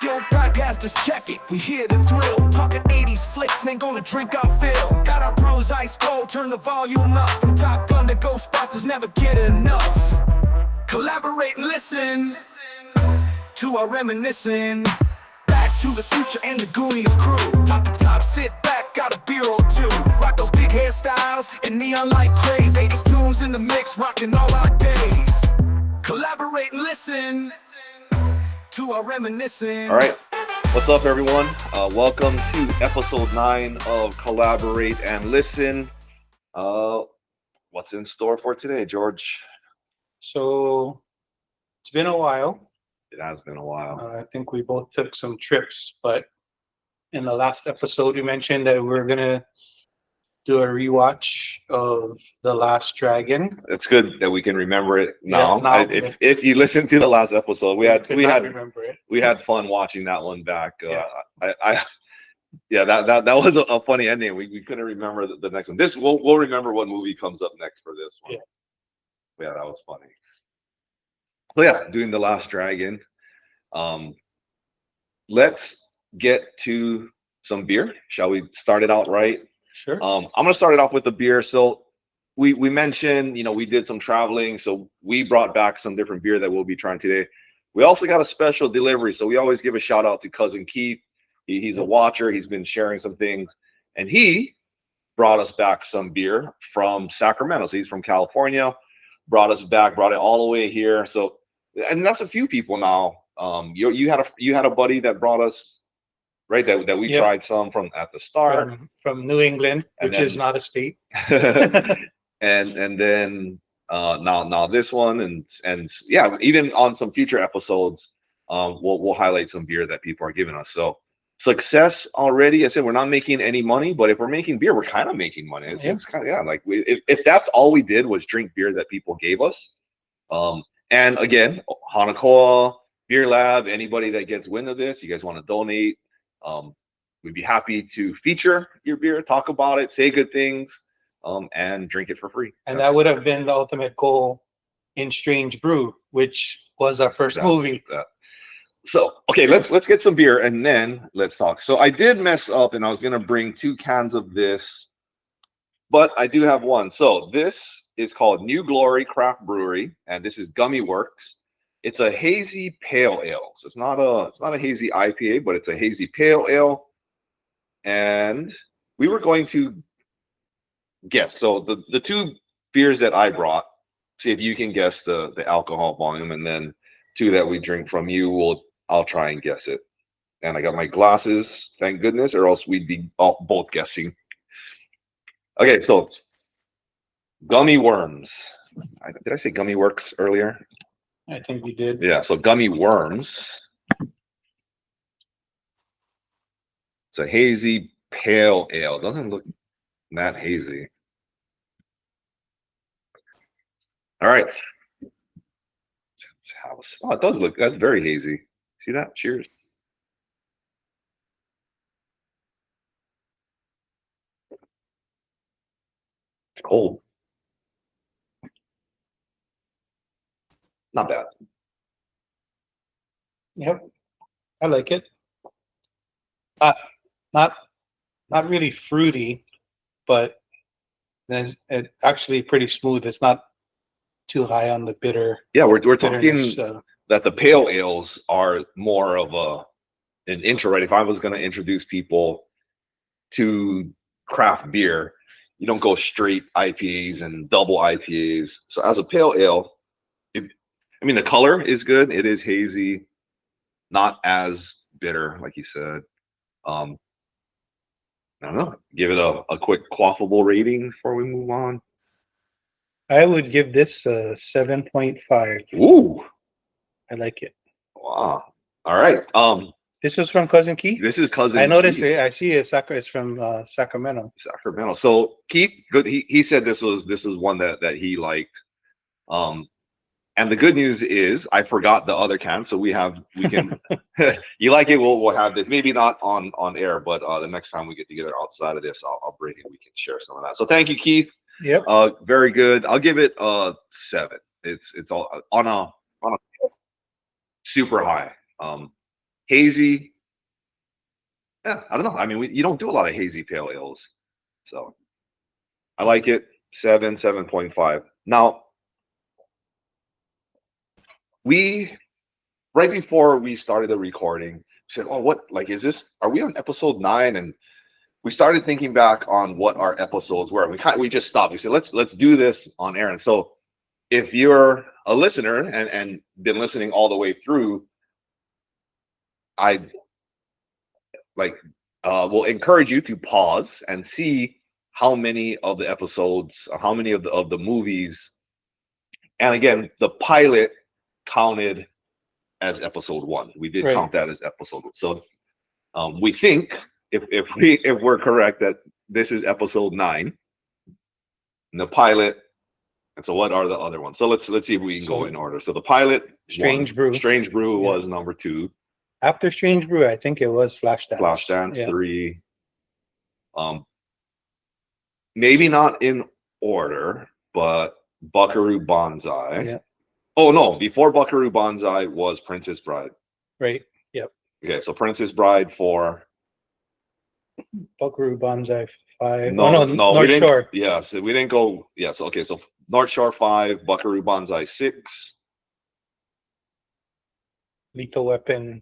Yo, broadcasters, check it, we here to thrill. Talking 80s flicks, and ain't gonna drink our fill. Got our brews ice cold, turn the volume up. From Top Gun to Ghostbusters, never get enough. Collaborate and listen to our reminiscing. Back to the Future and the Goonies crew. Pop the top, sit back, got a beer or two. Rock those big hairstyles and neon light craze. 80s tunes in the mix, rocking all our days. Collaborate and listen to our reminiscing. All right, what's up, everyone? Welcome to episode 9 of Collaborate and Listen. What's in store for today, George? So it's been a while. It has been a while. I think we both took some trips, but in the last episode, we mentioned that we're gonna do a rewatch of The Last Dragon. It's good that we can remember it now. Yeah, if you listen to the last episode, we had remember it. We had fun watching that one back. That was a funny ending. We couldn't remember the next one. We'll remember what movie comes up next for this one. Yeah, that was funny. So yeah, doing The Last Dragon. Let's get to some beer. Shall we start it out right? Sure. I'm gonna start it off with the beer. So we mentioned, we did some traveling, so we brought back some different beer that we'll be trying today. We also got a special delivery, so we always give a shout out to cousin Keith. He's a watcher. He's been sharing some things, and he brought us back some beer from Sacramento. So he's from California. Brought it all the way here. So, and that's a few people now. You had a buddy that brought us. Right, that we tried some from at the start from New England, which is not a state. and then now this one and yeah, even on some future episodes, we'll highlight some beer that people are giving us. So success already. I said we're not making any money, but if we're making beer, we're kind of making money. It's kind of like if that's all we did was drink beer that people gave us. And again, Hanakoa Beer Lab, anybody that gets wind of this, you guys want to donate. We'd be happy to feature your beer, talk about it, say good things, and drink it for free. And that would have been the ultimate goal in Strange Brew, which was our first movie. So, okay, let's get some beer and then let's talk. So I did mess up and I was gonna bring 2 cans of this, but I do have one. So this is called New Glory Craft Brewery, and this is Gummy Works. It's a hazy pale ale. So it's not a hazy IPA, but it's a hazy pale ale. And we were going to guess. So the 2 beers that I brought, see if you can guess the alcohol volume, and then 2 that we drink from you, I'll try and guess it. And I got my glasses, thank goodness, or else we'd be both guessing. Okay, so Gummy Worms. Did I say Gummy Works earlier? I think we did. Yeah, so Gummy Worms. It's a hazy pale ale. It doesn't look that hazy. All right. Oh, it does look, that's very hazy. See that? Cheers. It's cold. Not bad. Yep, I like it. Not really fruity, but it's actually pretty smooth. It's not too high on the bitter. Yeah, we're talking that the pale ales are more of an intro, right? If I was going to introduce people to craft beer, you don't go straight IPAs and double IPAs. So as a pale ale, the color is good. It is hazy, not as bitter, like you said. I don't know. Give it a quick quaffable rating before we move on. I would give this a 7.5. Ooh, I like it. Wow. All right. This is from Cousin Keith. This is Cousin. I noticed it. I see it. It's from Sacramento. Sacramento. So Keith, good. He said this was one that he liked. And the good news is I forgot the other can, so we can. You like it? We'll have this. Maybe not on air, but the next time we get together outside of this, I'll bring it. We can share some of that. So thank you, Keith. Yep. Very good. I'll give it a 7. It's all on a super high. Hazy. Yeah, I don't know. I mean, you don't do a lot of hazy pale ales, so I like it. 7.5. Now we right before we started the recording, we said, "Oh, what like is this? Are we on episode 9?" And we started thinking back on what our episodes were. We just stopped. We said, "Let's do this on air." And so, if you're a listener and been listening all the way through, I like will encourage you to pause and see how many of the episodes, how many of the movies, and again, the pilot counted as episode 1. We did Right. count that as episode 1. So we think if we're correct that this is episode 9, and the pilot. And so what are the other ones? So let's see if we can go in order. So the pilot, Strange Brew. Strange Brew was number 2. After Strange Brew, I think it was Flashdance. Flashdance 3. Maybe not in order, but Buckaroo Banzai. Yeah. Oh no, before Buckaroo Banzai was Princess Bride. Right. Yep. Okay, so Princess Bride 4. Buckaroo Banzai 5. No, North Shore. Yeah, so we didn't go. Yeah, so okay, so North Shore 5, Buckaroo Banzai 6. Lethal Weapon.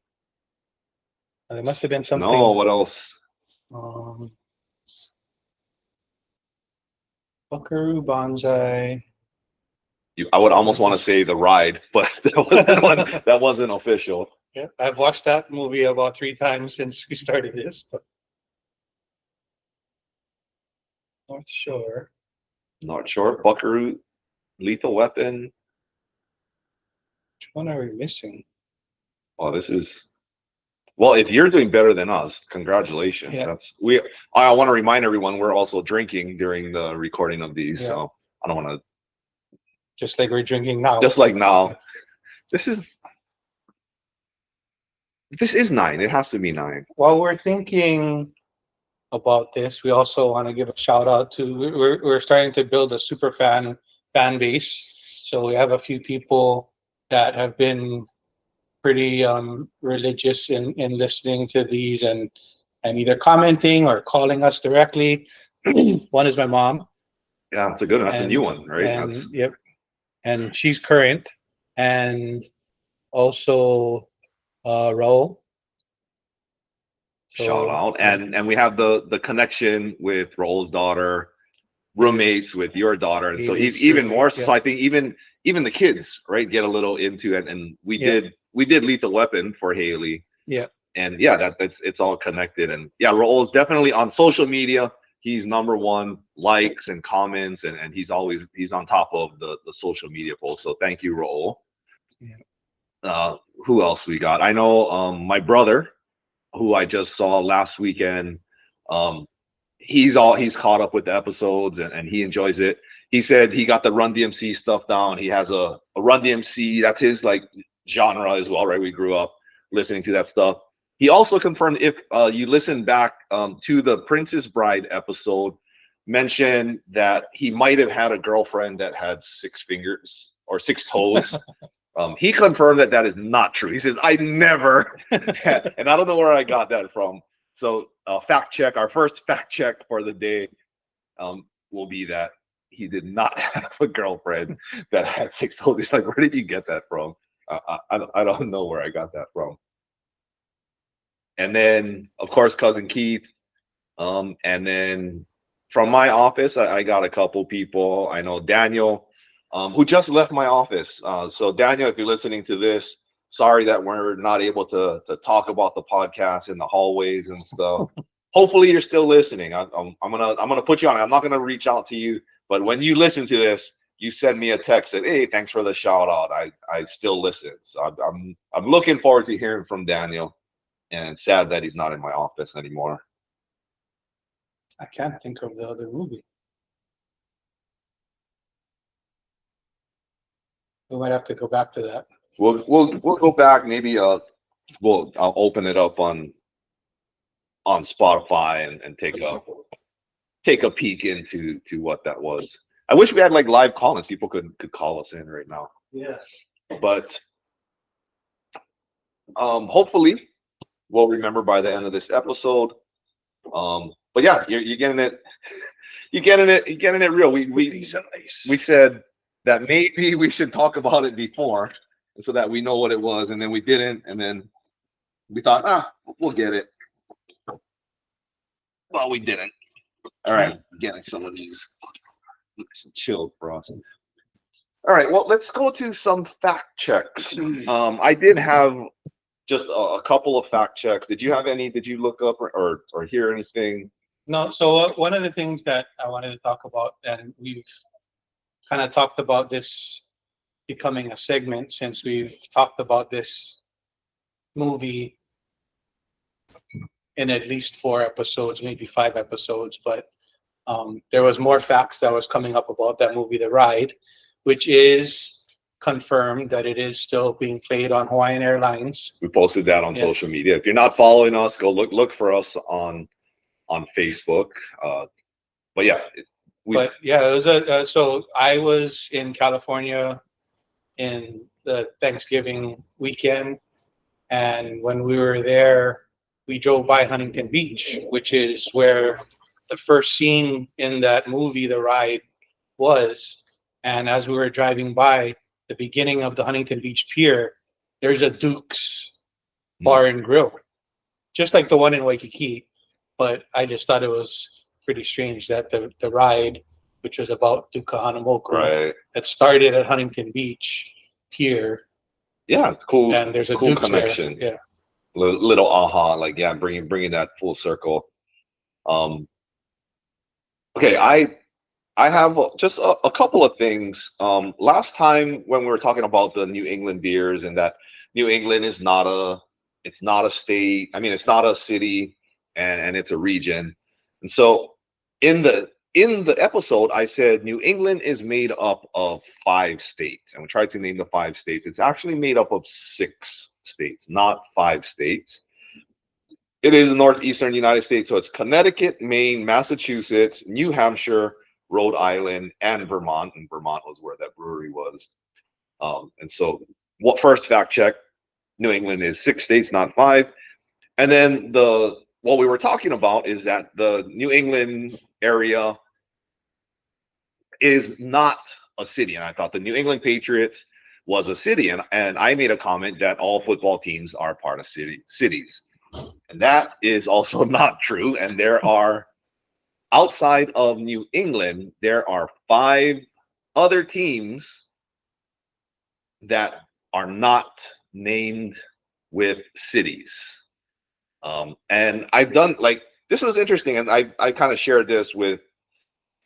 There must have been something. No, what else? Buckaroo Banzai. I would almost want to say The Ride, but that wasn't official. Yeah, I've watched that movie about 3 times since we started this. But North Shore. North Shore, Buckaroo, Lethal Weapon. Which one are we missing? Oh, this is. Well, if you're doing better than us, congratulations. Yeah. I want to remind everyone we're also drinking during the recording of these, so I don't want to. Just like we're drinking now. Just like now, this is 9. It has to be 9. While we're thinking about this, we also want to give a shout out to we're starting to build a super fan base. So we have a few people that have been pretty religious in listening to these and either commenting or calling us directly. One is my mom. Yeah, that's a good one. That's a new one, right? Yep. And she's current. And also Raul. So, shout out. And we have the connection with Raul's daughter, roommates with your daughter. And so even more so, I think even the kids, right, get a little into it. And we did Lethal Weapon for Haley. Yeah. And it's all connected. And yeah, Raul is definitely on social media. He's number 1 likes and comments, and he's on top of the social media posts. So thank you, Raul. Yeah. Who else we got? I know my brother, who I just saw last weekend. He's caught up with the episodes and he enjoys it. He said he got the Run DMC stuff down. He has a Run DMC. That's his like genre as well, right? We grew up listening to that stuff. He also confirmed if you listen back to the Princess Bride episode, mentioned that he might have had a girlfriend that had 6 fingers or 6 toes. He confirmed that is not true. He says, I never had, and I don't know where I got that from. So fact check, our first fact check for the day will be that he did not have a girlfriend that had 6 toes. He's like, where did you get that from? I don't know where I got that from. And then, of course, Cousin Keith. And then from my office, I got a couple people. I know Daniel, who just left my office. So Daniel, if you're listening to this, sorry that we're not able to talk about the podcast in the hallways and stuff. Hopefully you're still listening. I'm gonna put you on. I'm not gonna reach out to you, but when you listen to this, you send me a text that, hey, thanks for the shout out. I still listen. So I'm looking forward to hearing from Daniel. And sad that he's not in my office anymore. I can't think of the other movie. We might have to go back to that. We'll go back. Maybe I'll open it up on Spotify and take a peek into what that was. I wish we had like live call-ins. People could call us in right now. Yeah. But hopefully will remember by the end of this episode. But yeah, you're getting it. You're getting it real. We said that maybe we should talk about it before, so that we know what it was, and then we didn't, and then we thought, we'll get it. Well, we didn't. All right, getting some of these. Some chilled frost. All right, well, let's go to some fact checks. I did have just a couple of fact checks. Did you have any? Did you look up or hear anything? No. So one of the things that I wanted to talk about, and we've kind of talked about this becoming a segment since we've talked about this movie in at least 4 episodes, maybe 5 episodes, but there was more facts that was coming up about that movie, The Ride, which is confirmed that it is still being played on Hawaiian Airlines. We posted that on social media. If you're not following us, go look for us on Facebook. But yeah, it was so I was in California in the Thanksgiving weekend, and when we were there, we drove by Huntington Beach, which is where the first scene in that movie, The Ride, was. And as we were driving by the beginning of the Huntington Beach Pier, there's a Duke's Bar and Grill, just like the one in Waikiki. But I just thought it was pretty strange that the ride, which was about Duke Kahanamoku, right, that started at Huntington Beach Pier. Yeah, it's cool. And there's a cool Duke's connection. There. Yeah, little aha, like bringing that full circle. Okay, I have just a couple of things. Last time when we were talking about the New England beers and that New England is not a state. I mean, it's not a city, and it's a region. And so in the episode, I said New England is made up of 5 states, and we tried to name the 5 states. It's actually made up of 6 states, not 5 states. It is the northeastern United States, so it's Connecticut, Maine, Massachusetts, New Hampshire, Rhode Island, and Vermont. And Vermont was where that brewery was. And so, first fact check: New England is 6 states, not 5. And then what we were talking about is that the New England area is not a city, and I thought the New England Patriots was a city, and I made a comment that all football teams are part of cities. And that is also not true. And there are, outside of New England, there are 5 other teams that are not named with cities. And I've done, like, this was interesting, and I kind of shared this with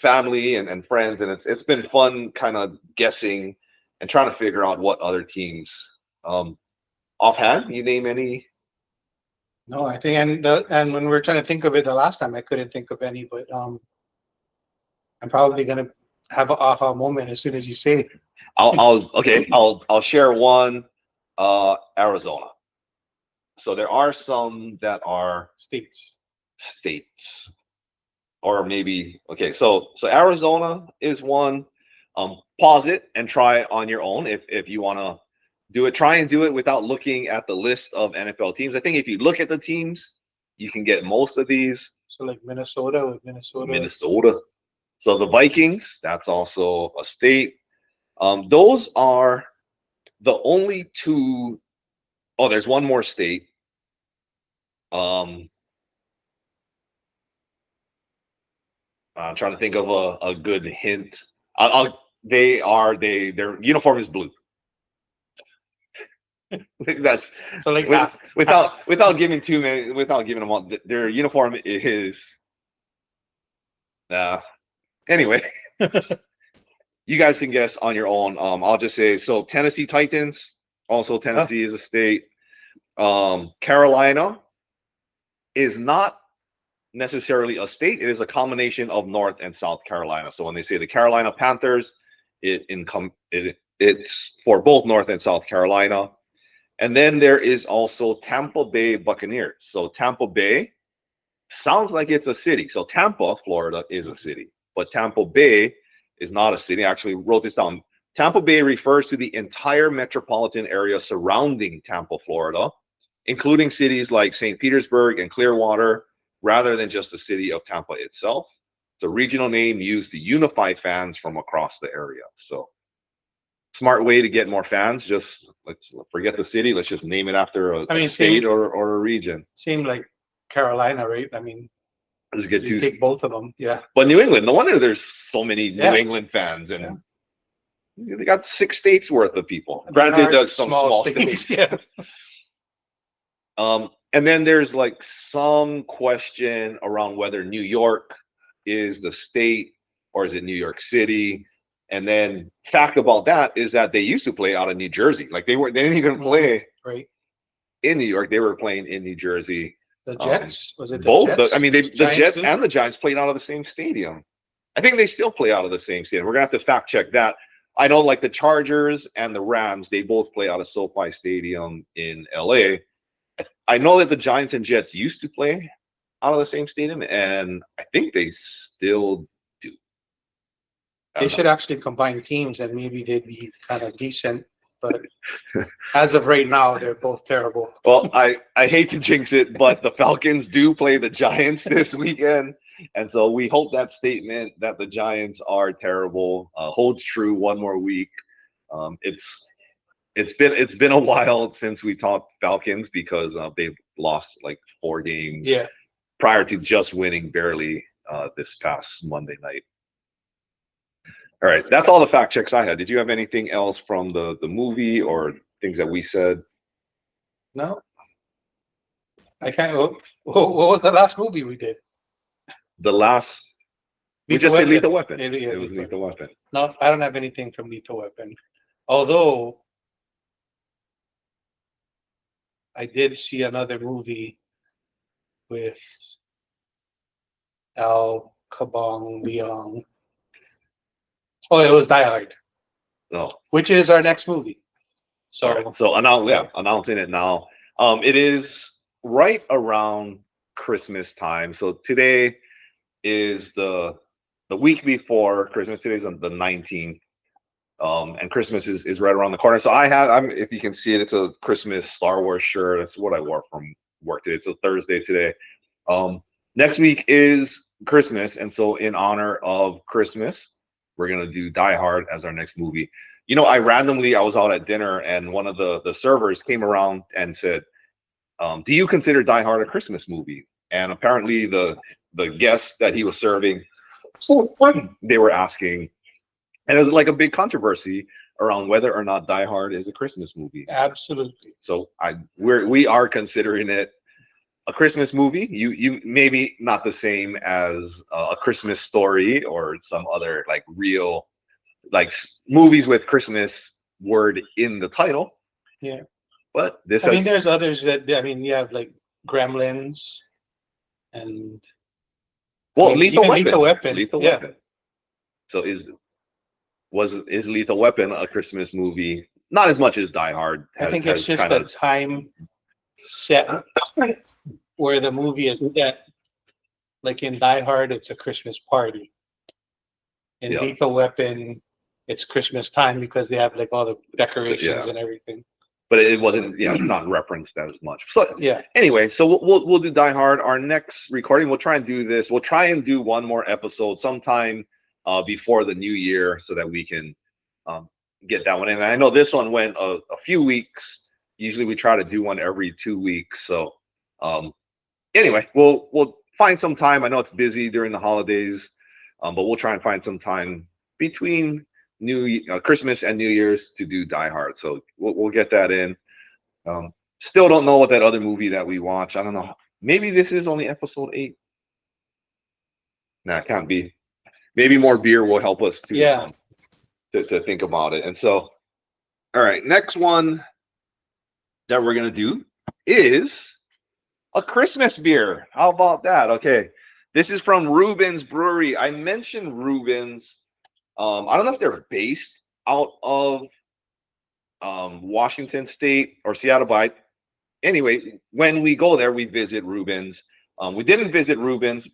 family and friends, and it's been fun kind of guessing and trying to figure out what other teams. Offhand, you name any? No, I think, and when we were trying to think of it the last time, I couldn't think of any, but I'm probably gonna have an aha moment as soon as you say it. I'll share one. Arizona. So there are some that are states, or maybe So Arizona is one. Pause it and try it on your own if you want to do it. Try and do it without looking at the list of NFL teams. I think if you look at the teams, you can get most of these. So like Minnesota. So the Vikings, that's also a state. Those are the only 2. Oh, there's one more state. I'm trying to think of a good hint. Their uniform is blue. That's so like without giving too many, without giving them all. Their uniform is. Anyway, you guys can guess on your own. I'll just say so. Tennessee Titans. Also, Tennessee is a state. Carolina is not necessarily a state. It is a combination of North and South Carolina. So when they say the Carolina Panthers, it's for both North and South Carolina. And then there is also Tampa Bay Buccaneers. So Tampa Bay sounds like it's a city. So Tampa, Florida, is a city, but Tampa Bay is not a city. I actually wrote this down. Tampa Bay refers to the entire metropolitan area surrounding Tampa, Florida. including cities like St. Petersburg and Clearwater, rather than just the city of Tampa itself. It's a regional name used to unify fans from across the area. So smart way to get more fans. Just let's forget the city. Let's just name it after a state or a region. Same like Carolina, right? I mean, Let's get you take both of them. Yeah. But New England, no wonder there's so many New Yeah. England fans, and they got 6 states worth of people. Granted, there's some small states. Yeah. And then there's like some question around whether New York is the state or is it New York City. And then fact about that is that they used to play out of New Jersey. Like they didn't even play right in New York. They were playing in New Jersey. The Jets, was it the both? Jets? I mean, the Giants Jets too? and the Giants played out of the same stadium. I think they still play out of the same stadium. We're gonna have to fact check that. I know, like the Chargers and the Rams, they both play out of SoFi Stadium in LA. I know that the Giants and Jets used to play out of the same stadium, and I think they still do. They should actually combine teams, and maybe they'd be kind of decent. But as of right now, they're both terrible. Well, I hate to jinx it, but the Falcons do play the Giants this weekend. And so we hope that statement that the Giants are terrible holds true one more week. It's been a while since we talked Falcons because they've lost like 4 games prior to just winning barely this past Monday night. All right, that's all the fact checks I had. Did you have anything else from the movie or things that we said? No, I can't. What was the last movie we did? The last we just did Lethal Weapon. It was Lethal Weapon. No, I don't have anything from Lethal Weapon. Although I did see another movie with Al Kabong Leong. Oh, it was Die Hard. Oh, which is our next movie. So announcing it now. It is right around Christmas time. So today is the week before Christmas. Today's on the 19th. And Christmas is right around the corner. So I'm if you can see it, it's a Christmas Star Wars shirt. That's what I wore from work today. It's a Thursday today. Next week is Christmas, and so in honor of Christmas, we're gonna do Die Hard as our next movie. You know, I was out at dinner, and one of the servers came around and said, "Do you consider Die Hard a Christmas movie?" And apparently, the guests that he was serving, they were asking, and it was like a big controversy around whether or not Die Hard is a Christmas movie. Absolutely. So we are considering it a Christmas movie. You maybe not the same as A Christmas Story or some other like real like movies with Christmas word in the title. Yeah. But this I mean, there's others that you have like Gremlins and Lethal Weapon. Lethal Weapon. So is Lethal Weapon a Christmas movie? Not as much as Die Hard. I think it's just a time set where the movie is set. Like in Die Hard, it's a Christmas party. In Lethal Weapon, it's Christmas time because they have like all the decorations and everything. But it wasn't, not referenced as much. So anyway, so we'll do Die Hard. Our next recording, we'll try and do this. We'll try and do one more episode sometime before the new year so that we can get that one in. And I know this one went a few weeks. Usually we try to do one every 2 weeks. So anyway, we'll find some time. I know it's busy during the holidays, but we'll try and find some time between Christmas and New Year's to do Die Hard. So we'll get that in. Still don't know what that other movie that we watch. I don't know. Maybe this is only episode 8. Nah, it can't be. Maybe more beer will help us to think about it. And so, all right, next one that we're gonna do is a Christmas beer. How about that? Okay, this is from Reuben's Brewery. I mentioned Reuben's. I don't know if they're based out of Washington State or Seattle, but anyway, when we go there, we visit Reuben's. We didn't visit Reuben's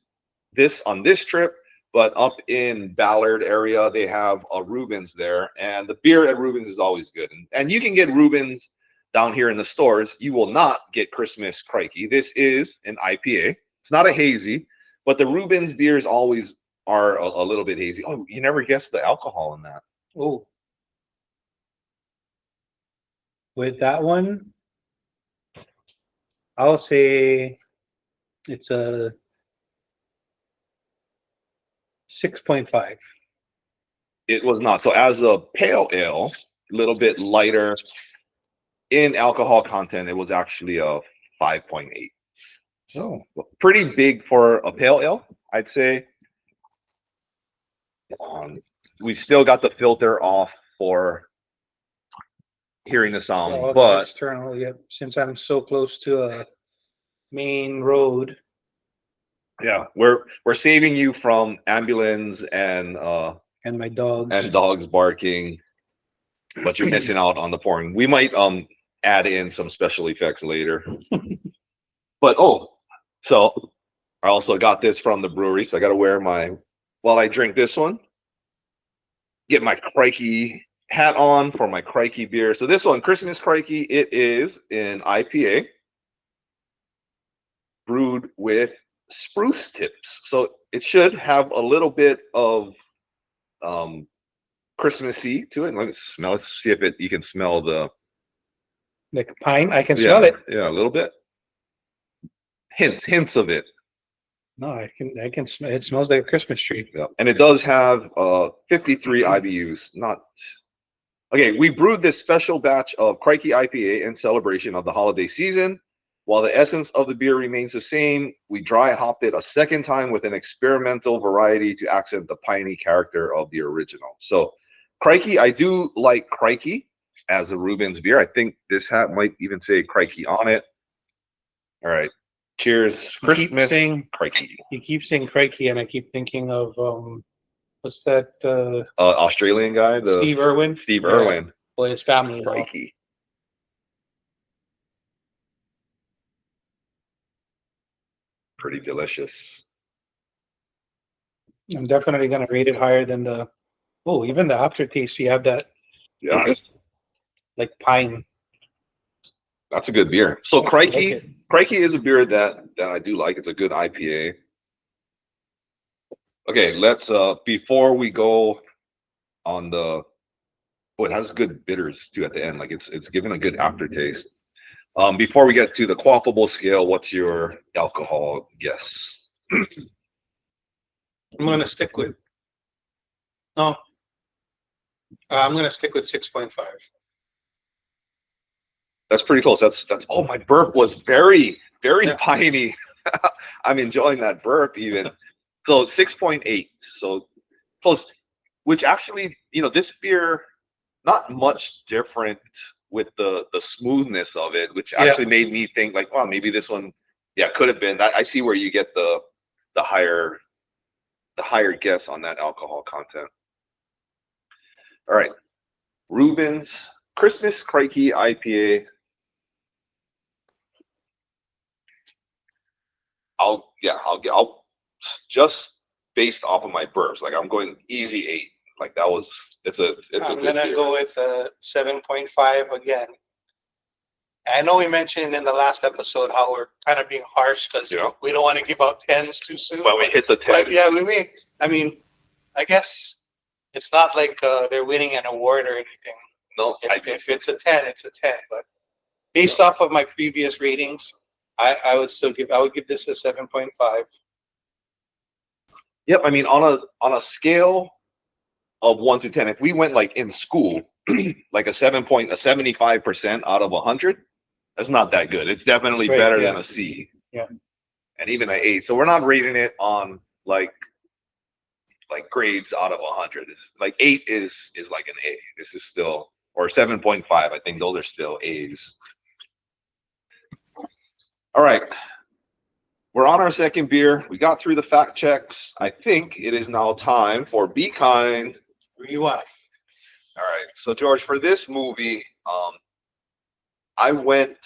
on this trip, but up in Ballard area, they have a Reuben's there, and the beer at Reuben's is always good. And you can get Reuben's down here in the stores, you will not get Christmas Crikey. This is an IPA. It's not a hazy, but the Rubens beers always are a little bit hazy. Oh, you never guessed the alcohol in that. Oh, with that one, I'll say it's a 6.5. It was not. So as a pale ale, a little bit lighter in alcohol content, it was actually a 5.8. So pretty big for a pale ale, I'd say. We still got the filter off for hearing the sound, All the but external, yep. Since I'm so close to a main road, yeah, we're saving you from ambulance and my dogs. dogs barking, but you're missing out on the pouring. We might add in some special effects later. But so I also got this from the brewery, so I got to wear my while I drink this one. Get my Crikey hat on for my Crikey beer. So this one, Christmas Crikey, it is an IPA brewed with spruce tips. So it should have a little bit of Christmassy to it. Let me smell. Let's see if you can smell the Like pine, I can smell it. Yeah, a little bit. Hints of it. No, I can smell. It smells like a Christmas tree. Yeah. And it does have 53 IBUs. Not okay. We brewed this special batch of Crikey IPA in celebration of the holiday season. While the essence of the beer remains the same, we dry hopped it a second time with an experimental variety to accent the piney character of the original. So, Crikey, I do like Crikey as a Rubens beer. I think this hat might even say Crikey on it. All right. Cheers. Christmas Crikey. You keep saying Crikey, and I keep thinking of what's that? Australian guy, Steve Irwin. Steve Irwin. Well, his family. Crikey. Pretty delicious. I'm definitely gonna rate it higher than the. Oh, even the aftertaste, you have that. Yeah. Like pine. That's a good beer. So Crikey is a beer that I do like. It's a good IPA. Okay, let's before we go on the it has good bitters too at the end. Like it's giving a good aftertaste. Before we get to the quaffable scale, what's your alcohol guess? I'm gonna stick with. No. I'm gonna stick with 6.5. That's pretty close. That's oh, my burp was very piney. I'm enjoying that burp even. So 6.8. So close, which actually, this beer not much different with the smoothness of it, which actually made me think like, wow, maybe this one could have been. I see where you get the higher guess on that alcohol content. All right. Rubens Christmas Crikey IPA. I'll just based off of my burps, like I'm going easy 8. Like that was I'm gonna go with 7.5 again. I know we mentioned in the last episode how we're kind of being harsh because we don't want to give out 10s too soon. But we hit the 10. But yeah, I guess it's not like they're winning an award or anything. No, if it's a 10, it's a 10. But based off of my previous ratings, I would give this a 7.5. Yep, I mean on a scale of 1 to 10, if we went like in school, like a 75% out of 100, that's not that good. It's definitely better than a C. Yeah. And even an 8. So we're not rating it on like grades out of 100. It's like 8 is like an A. This is still, or 7.5. I think those are still A's. All right. We're on our second beer. We got through the fact checks. I think it is now time for Be Kind. Rewind. All right. So George, for this movie, I went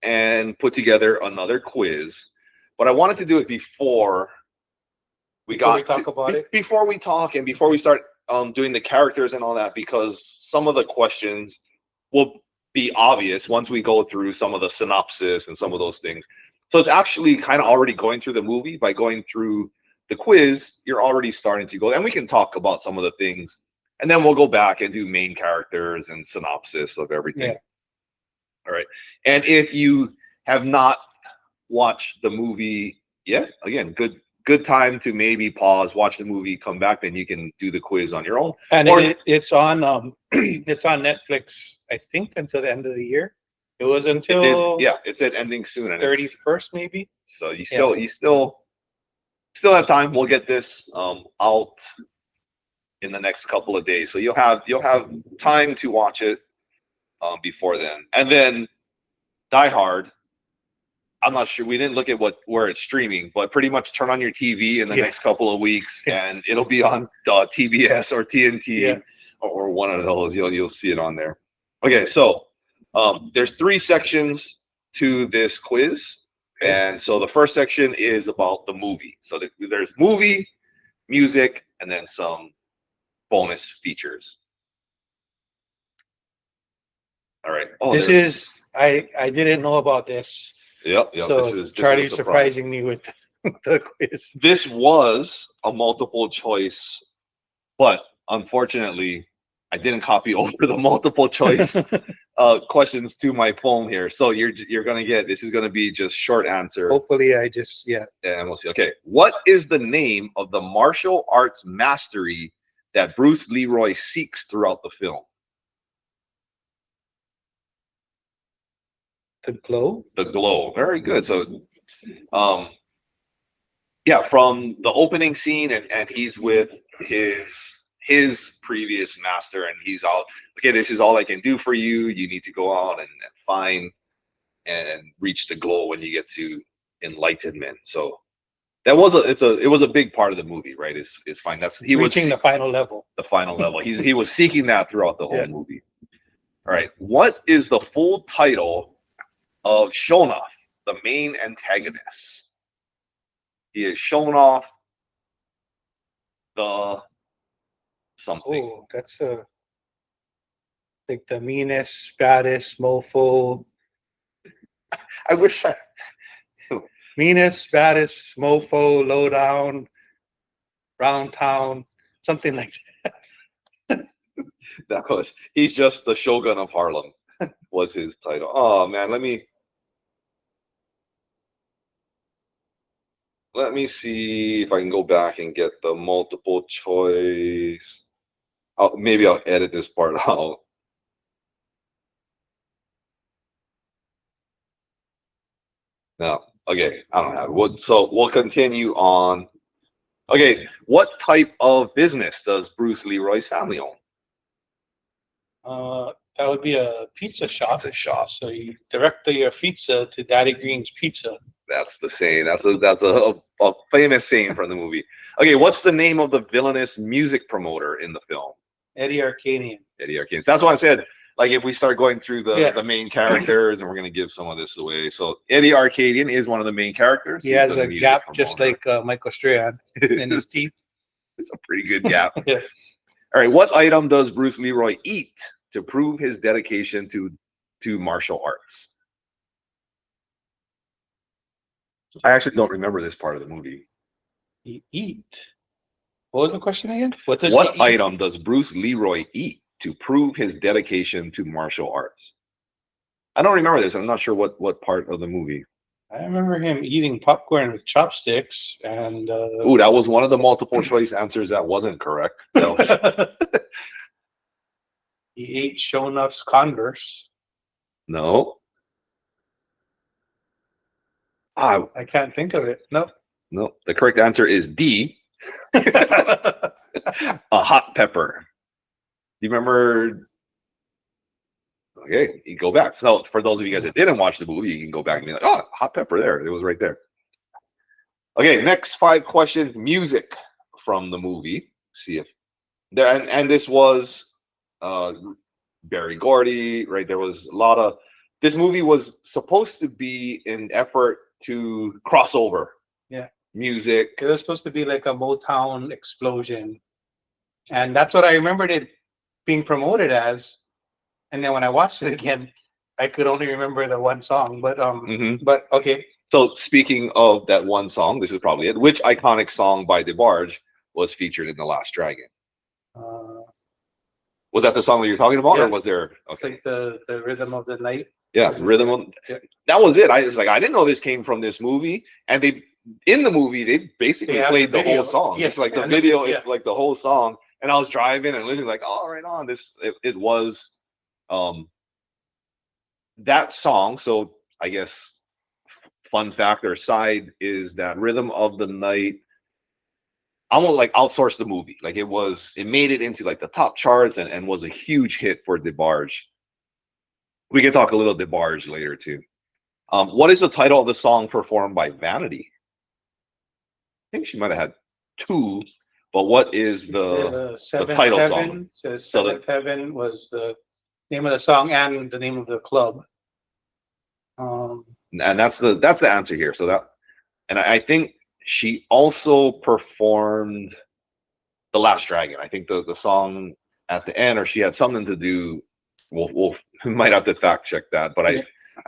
and put together another quiz, but I wanted to do it before we talk about it. Before we talk and before we start doing the characters and all that, because some of the questions will be obvious once we go through some of the synopsis and some of those things. So it's actually kind of already going through the movie. By going through the quiz, you're already starting to go, and we can talk about some of the things, and then we'll go back and do main characters and synopsis of everything. Yeah. All right. And if you have not watched the movie yet, again, good time to maybe pause, watch the movie, come back, then you can do the quiz on your own. And Or- it's on it's on Netflix, I think, until the end of the year. It was until it said ending soon, and 31st maybe. so you still have time. We'll get this out in the next couple of days, so you'll have time to watch it before then. And then Die Hard, I'm not sure, we didn't look at where it's streaming, but pretty much turn on your TV in the next couple of weeks, and it'll be on TBS or TNT or one of those. You'll see it on there. Okay, so there's 3 sections to this quiz, and so the first section is about the movie. So there's movie, music, and then some bonus features. All right. Oh, This is I didn't know about this. Yep. So this is Charlie's a surprise. surprising me with the quiz. This was a multiple choice, but unfortunately, I didn't copy over the multiple choice questions to my phone here. So you're gonna get, this is gonna be just short answer. Hopefully, I just And we'll see. Okay, what is the name of the martial arts mastery that Bruce Leroy seeks throughout the film? the glow. The Glow. Very good. So, yeah, from the opening scene, and he's with his previous master, and he's out. Okay, this is all I can do for you. You need to go out and find and reach the glow when you get to enlightenment. So that was it was a big part of the movie, right? Is fine. That's he was Reaching the final level. the final level. He was seeking that throughout the whole movie. All right. What is the full title of Sho'Nuff, the main antagonist? He is Sho'Nuff the something. Oh, that's like the meanest, baddest mofo. I wish I Meanest, baddest mofo, lowdown, round town, something like that. that was he's just the Shogun of Harlem was his title. Oh man, let me see if I can go back and get the multiple choice. Maybe I'll edit this part out. No, okay, I don't have it. So we'll continue on. Okay, what type of business does Bruce Leroy's family own? That would be a pizza shop. Pizza shop. So you direct your pizza to Daddy Green's Pizza. That's the saying. That's a famous saying from the movie. Okay, what's the name of the villainous music promoter in the film? Eddie Arcadian. Eddie Arcadian. That's why I said, like, if we start going through the main characters, and we're gonna give some of this away. So Eddie Arcadian is one of the main characters. He has a gap just like Michael Strahan in his teeth. It's a pretty good gap. Yeah. All right, what item does Bruce Leroy eat to prove his dedication to martial arts? I actually don't remember this part of the movie. He eat. What was the question again? What item does Bruce Leroy eat to prove his dedication to martial arts? I don't remember this. I'm not sure what part of the movie. I remember him eating popcorn with chopsticks, and ooh, that was one of the multiple choice answers that wasn't correct. he ate Sho'Nuff's Converse. No. I can't think of it. No. No. The correct answer is D. A hot pepper. Do you remember? Okay, you go back. So for those of you guys that didn't watch the movie, you can go back and be like, oh, hot pepper there. It was right there. Okay, next 5 questions. Music from the movie. See if there, and this was Barry Gordy, right? There was a lot of, this movie was supposed to be an effort to cross over. Yeah. Music. It was supposed to be like a Motown explosion. And that's what I remembered it being promoted as. And then when I watched it again, I could only remember the one song, but Mhm. but okay. So speaking of that one song, this is probably it. Which iconic song by DeBarge was featured in The Last Dragon? Uh, Was that the song that you're talking about, or yeah, was there? it's Okay, like the rhythm of the night. yeah, Is it? Rhythm. Yeah, Of, yeah. that was it. I was like, I didn't know this came from this movie, and they in the movie they They basically have the played the whole video. song. Yeah, It's like the and the video. yeah. It's like the whole song, and I was driving and listening, like, oh, right on. This it was um that song. So I guess fun fact or side is that Rhythm of the Night almost like outsourced the movie. Like it made it into like the top charts and was a huge hit for DeBarge. We can talk a little DeBarge later too. What is the title of the song performed by Vanity? I think she might have had two, but what is the Seventh title song? Heaven says So Seventh Heaven was the name of the song and the name of the club. and that's the answer here. So that and I think she also performed The Last Dragon. I think the song at the end, or she had something to do. We'll we might have to fact check that, but Yeah.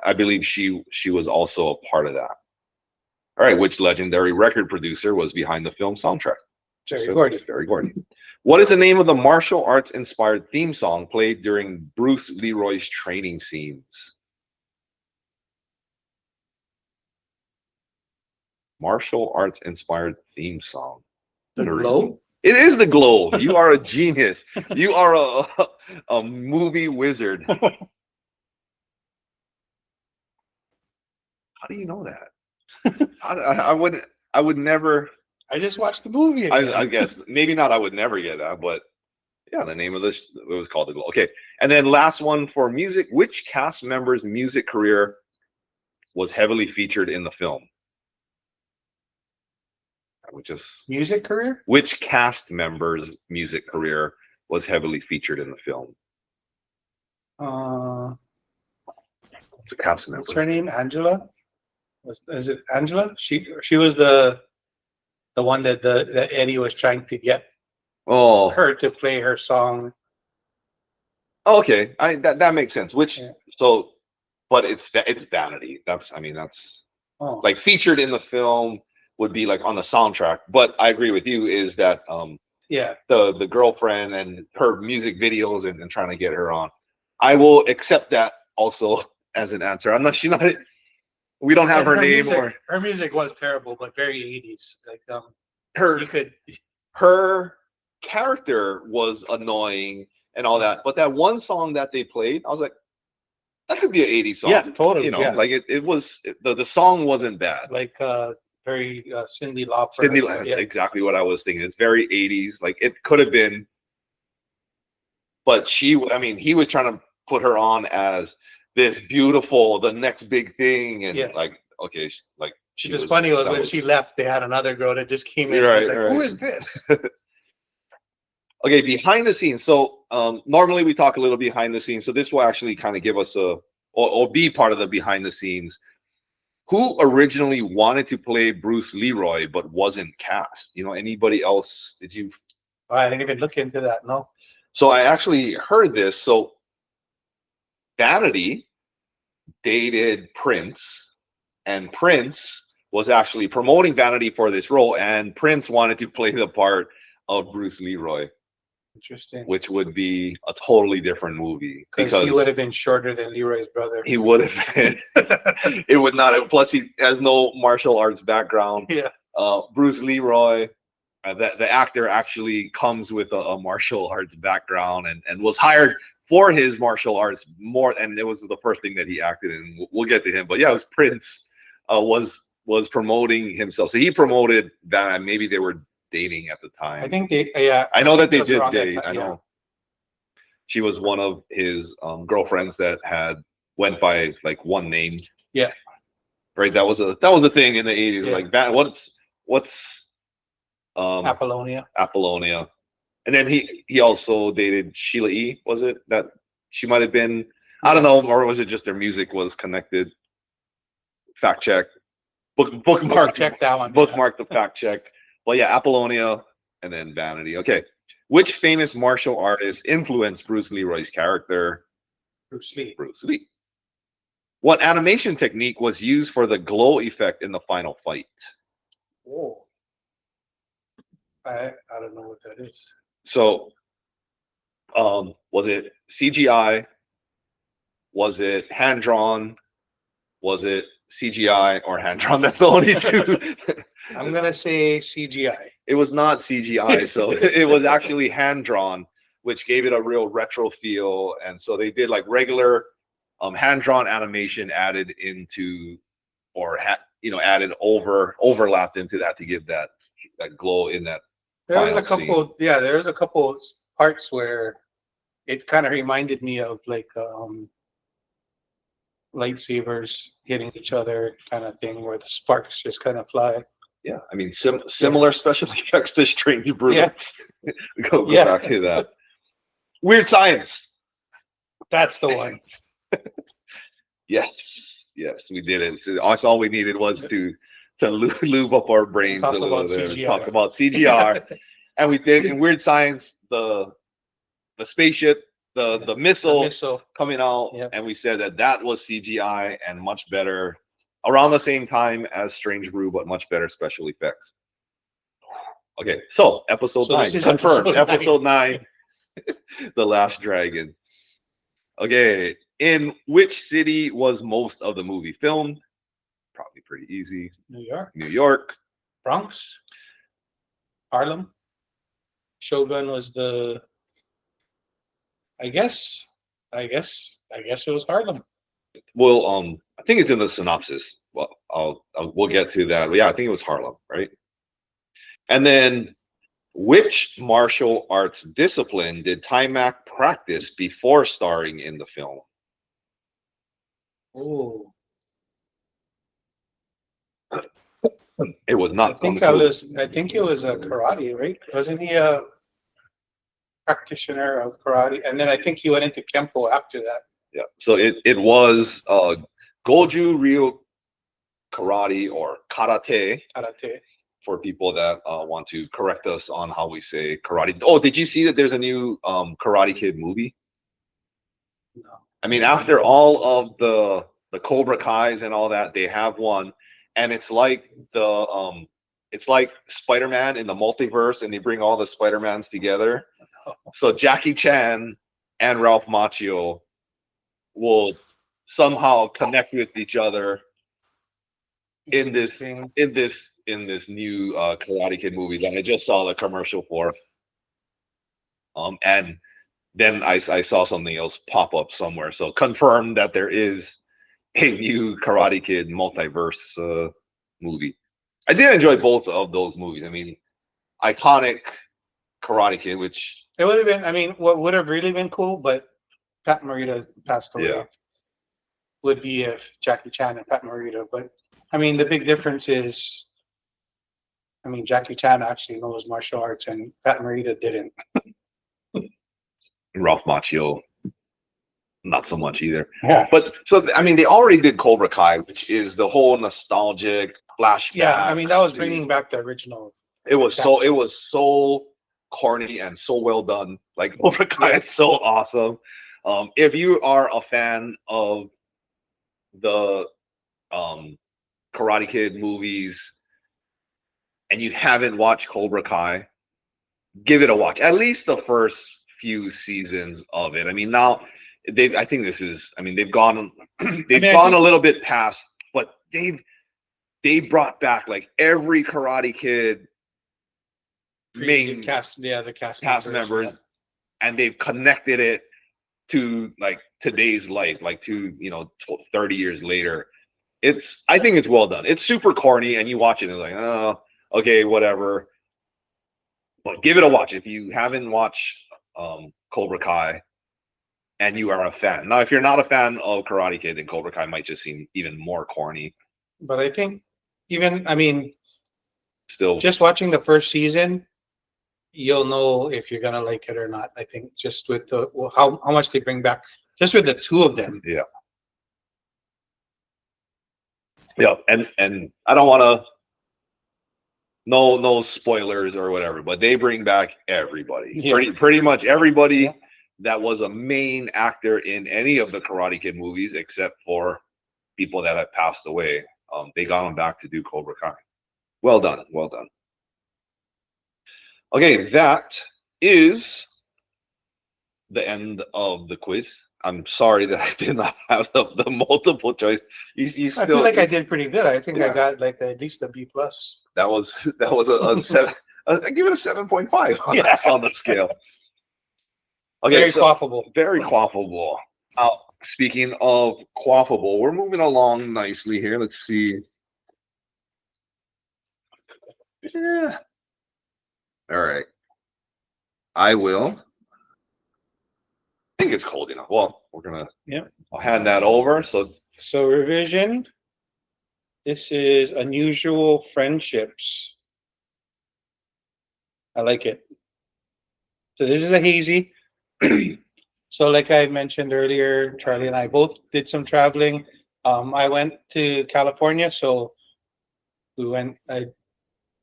I believe she was also a part of that. All right, which legendary record producer was behind the film soundtrack? Jerry So Gordy. it's Jerry Gordy. What is the name of the martial arts inspired theme song played during Bruce Leroy's training scenes? Martial arts inspired theme song. The Glow. It is The Glow. You are a genius. You are a movie wizard. How do you know that? I would never. I just watched the movie again. I guess maybe not. I would never get that, but yeah, the name of this it was called The Glow. Okay, and then last one for music. Which cast member's music career was heavily featured in the film? Music career? Which cast member's music career was heavily featured in the film? It's a cast member. What's her name? Angela? Is it Angela? She was the one that that Eddie was trying to get her to play her song. Okay, that makes sense. Which Yeah. so, but it's Vanity. That's like featured in the film would be like on the soundtrack. But I agree with you is that yeah, the girlfriend and her music videos and trying to get her on. I will accept that also as an answer. I'm not. She's not. We don't have her name music, or her music was terrible, but very 80s. Like her. you could. Her character was annoying and all that, but that one song that they played, I was like, that could be an 80s song. Yeah, totally. You know, yeah. like it was the song wasn't bad. Like very Cyndi Lauper. Cyndi, that's exactly what I was thinking. It's very 80s. Like it could have been, but I mean, he was trying to put her on as this beautiful, the next big thing, and like, okay, like It was funny was when she left, they had another girl that just came in. Right, Like, right. who is this? Okay, behind the scenes. So normally we talk a little behind the scenes. So this will actually kind of give us or be part of the behind the scenes. Who originally wanted to play Bruce Leroy but wasn't cast? You know, anybody else? Did you? Oh, I didn't even look into that. No. So I actually heard this. So Vanity dated Prince, and Prince was actually promoting Vanity for this role, and Prince wanted to play the part of Bruce Leroy. Interesting. Which would be a totally different movie because he would have been shorter than Leroy's brother. He would have been. It would not have. Plus, he has no martial arts background. Yeah. Bruce Leroy, the actor, actually comes with a martial arts background and was hired for his martial arts more. And it was the first thing that he acted in. We'll get to him, but yeah, it was Prince was promoting himself. So he promoted that. Maybe they were dating at the time. I think they. Yeah. I know that they did date. I know. She was one of his girlfriends that had went by like one name. Yeah. Right. That was a thing in the 80s. Yeah. Like what's Apollonia. Apollonia. And then he also dated Sheila E. Was it that she might have been? I don't know, or was it just their music was connected? Fact check. Bookmark. Check that one. Bookmark the fact check. Well, yeah, Apollonia and then Vanity. Okay. Which famous martial artist influenced Bruce Leroy's character? Bruce Lee. Bruce Lee. What animation technique was used for the glow effect in the final fight? Oh, I don't know what that is. So, was it CGI? Was it hand drawn? Was it CGI or hand drawn? That's the only two. I'm gonna say CGI. It was not CGI, so it was actually hand drawn, which gave it a real retro feel. And so they did like regular hand drawn animation added into, or added overlapped into that to give that glow in that There was final a couple, scene. yeah, there was a couple parts where it kind of reminded me of like lightsabers hitting each other kind of thing, where the sparks just kind of fly. Yeah, I mean similar special effects to Strange Brew. Yeah. Go Yeah. back to that. Weird Science. That's the one. Yes, we did it. So that's all we needed was to lube up our brains Talk a little about bit. CGI. Talk about CGR, and we did in Weird Science the spaceship, the missile coming out, Yep. and we said that was CGI and much better, around the same time as Strange Brew, but much better special effects. Okay, so episode 9 this is confirmed. episode 9, The Last Dragon. Okay, in which city was most of the movie filmed? Probably pretty easy. New York, New York. Bronx, Harlem. Shogun was the. I guess it was Harlem. Well, I think it's in the synopsis. Well, we'll get to that. But yeah, I think it was Harlem, right? And then, which martial arts discipline did Timac practice before starring in the film? Oh, It was not. I think it was karate, right? Wasn't he a practitioner of karate? And then I think he went into Kempo after that. Yeah. So it was Goju Ryu Karate or Karate Karate. for people that want to correct us on how we say karate. Oh, did you see that there's a new Karate Kid movie? No. I mean, after all of the Cobra Kais and all that, they have one, and it's like Spider-Man in the multiverse, and they bring all the Spider-Mans together. So Jackie Chan and Ralph Macchio will somehow connect with each other in this new Karate Kid movie that I just saw the commercial for. And then I saw something else pop up somewhere. So confirmed that there is a new Karate Kid multiverse movie. I did enjoy both of those movies. I mean, iconic Karate Kid, which It would have been. I mean, what would have really been cool, but Pat Morita passed away. Yeah. Would be if Jackie Chan and Pat Morita. But I mean, the big difference is, I mean, Jackie Chan actually knows martial arts, and Pat Morita didn't. Ralph Macchio, not so much either. Yeah. But so I mean, they already did Cobra Kai, which is the whole nostalgic flashback. Yeah, I mean, that was bringing back the original. It was so corny and so well done. Like Cobra Kai is so awesome. If you are a fan of the Karate Kid movies and you haven't watched Cobra Kai, give it a watch. At least the first few seasons of it. I mean, now I think this is. I mean, they've gone a little bit past, but they brought back like every Karate Kid main cast, the cast members, yeah. And they've connected it to like today's life, like to 30 years later. I think it's well done. It's super corny, and you watch it and it's like, oh, okay, whatever. But give it a watch if you haven't watched Cobra Kai and you are a fan. Now, if you're not a fan of Karate Kid, then Cobra Kai might just seem even more corny. But I think I mean, still just watching the first season, you'll know if you're gonna like it or not. I think just with how much they bring back, just with the two of them. Yeah. Yeah, and I don't want to. No spoilers or whatever, but they bring back everybody. Yeah. Pretty much everybody that was a main actor in any of the Karate Kid movies, except for people that had passed away. They got them back to do Cobra Kai. Well done, well done. Okay, that is the end of the quiz. I'm sorry that I did not have the multiple choice. You I feel like I did pretty good. I think I Yeah. got like at least a B plus. That was a 7. I give it a 7.5 on the scale. Okay, Very so quaffable. very quaffable. Speaking of quaffable, we're moving along nicely here. Let's see. Yeah. All right. I will. I think it's cold enough. Well, we're gonna. Yep. I'll hand that over. So So revision. This is unusual friendships. I like it. So this is a hazy. So like I mentioned earlier, Charlie and I both did some traveling. I went to California, so we went. I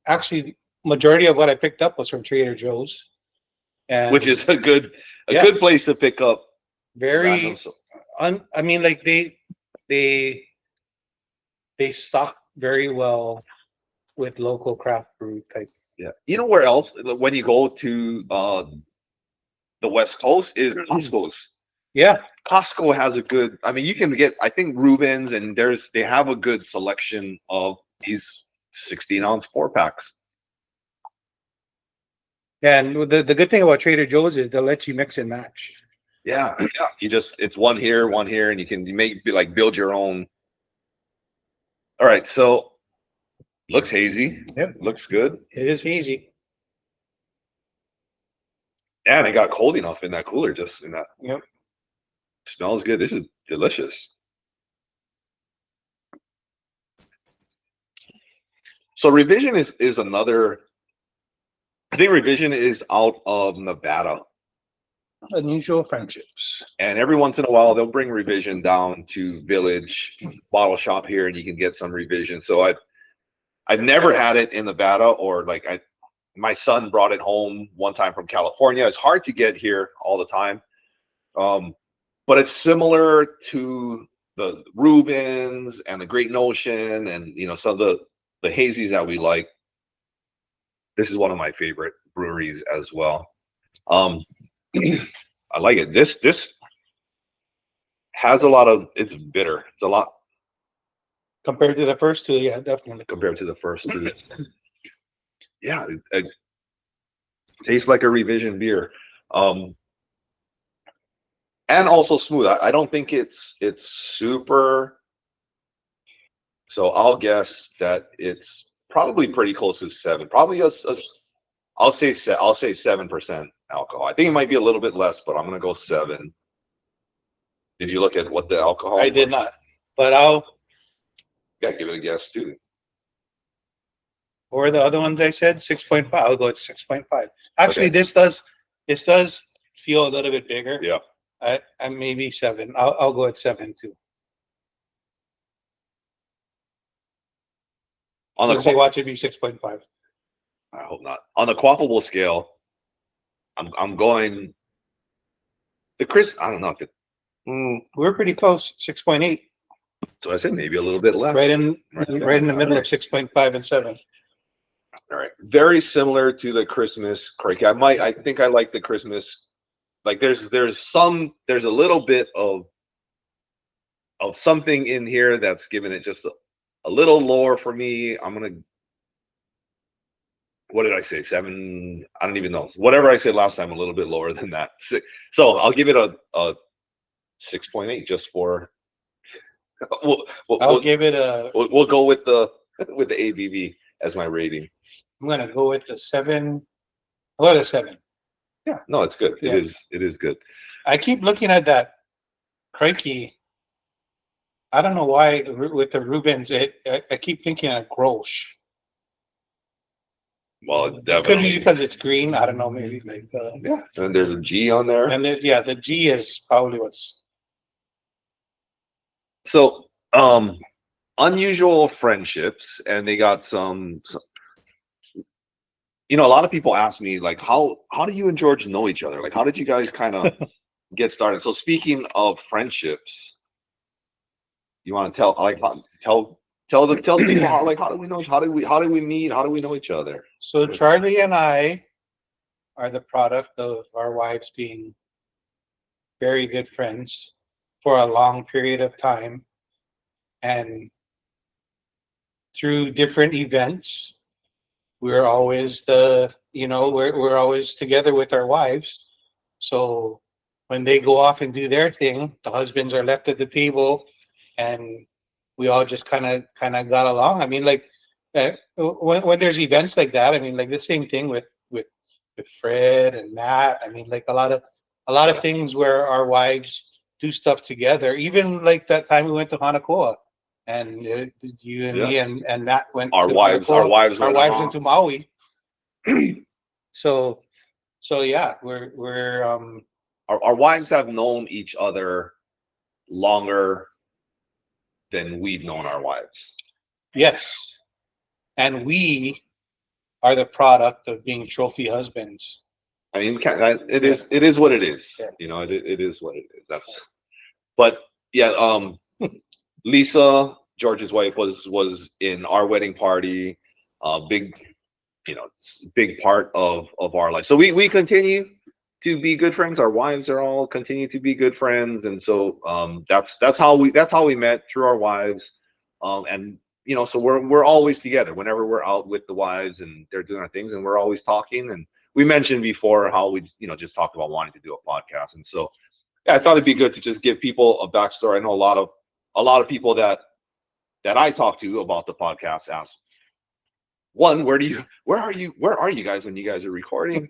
actually majority of what I picked up was from Trader Joe's, and which is a good Yeah. good place to pick up very. random. I mean, like they stock very well with local craft brew type. Yeah. You know where else when you go to the West Coast is Costco's. Yeah, Costco has a good. I mean, you can get. I think Rubens and they have a good selection of these 16-ounce 4-packs. and the good thing about Trader Joe's is they'll let you mix and match. Yeah, yeah. It's one here, and you can build your own. All right, so looks hazy. Yep. Looks good. It is easy. And it got cold enough in that cooler, just in that. Yep. Smells good. This is delicious. So Revision is another. I think Revision is out of Nevada. Unusual friendships. And every once in a while, they'll bring Revision down to Village Bottle Shop here, and you can get some Revision. So I've never had it in Nevada, or my son brought it home one time from California. It's hard to get here all the time, but it's similar to the Rubens and the Great Notion, and some of the hazies that we like. This is one of my favorite breweries as well. I like it. This has a lot of. It's bitter. It's a lot Compared to the first two, yeah, definitely. compared to the first two. Yeah, it tastes like a Revision beer, and also smooth. I don't think it's super. So I'll guess that it's probably pretty close to 7. Probably I'll say 7% alcohol. I think it might be a little bit less, but I'm gonna go 7. Did you look at what the alcohol? I did not, but I'll. Yeah, give it a guess too. Or the other ones I said 6.5. I'll go with 6.5. Actually, Okay. this does feel a little bit bigger. Yeah. I maybe 7. I'll go at 7 too. On Let's say watch it be 6.5. I hope not. On the quaffable scale, I'm going the Chris. I don't know if it. We're pretty close. 6.8. So I said maybe a little bit less. Right in the middle All of 6.5 and 7. All right. Very similar to the Christmas Craigie. I think I like the Christmas. Like there's a little bit of something in here that's giving it just a little lower for me. I'm gonna. What did I say? 7. I don't even know. Whatever I said last time, a little bit lower than that. So I'll give it a 6.8 just for. I'll give it a. We'll go with the ABV as my rating. I'm gonna go with the 7. What a 7. Yeah, no, it's good. Yeah. It is good. I keep looking at that Crikey. I don't know why with the Rubens. I keep thinking of Grolsch. Well, it's Could definitely. be because it's green. I don't know. Maybe like. Yeah, and there's a G on there. And then the G is probably what's. So, unusual friendships, and they got some. A lot of people ask me like, how do you and George know each other? Like, how did you guys kind of get started? So, speaking of friendships, You want to tell tell the people how do we know how do we meet, how do we know each other? So Charlie and I are the product of our wives being very good friends for a long period of time, and through different events, we're always we're always together with our wives. So when they go off and do their thing, the husbands are left at the table, and we all just kind of got along. I mean, like when there's events like that, I mean, like the same thing with Fred and Matt. I mean, like a lot of things where our wives do stuff together. Even like that time we went to Hanakoa, and you and me and Matt went Our to wives, Hanakoa. Our wives went went to Maui. So yeah, we're our wives have known each other longer than we've known our wives. yes, and we are the product of being trophy husbands. I mean, it is what it is. Yeah. You know, it is what it is. But yeah, Lisa, George's wife, was in our wedding party, big, big part of our life. So we continue to be good friends. Our wives are all continue to be good friends, and so that's how we met, through our wives, and so we're always together whenever we're out with the wives and they're doing our things, and we're always talking. And we mentioned before how we just talked about wanting to do a podcast, and so yeah, I thought it'd be good to just give people a backstory. I know a lot of people that I talk to about the podcast ask, one, where are you guys when you guys are recording?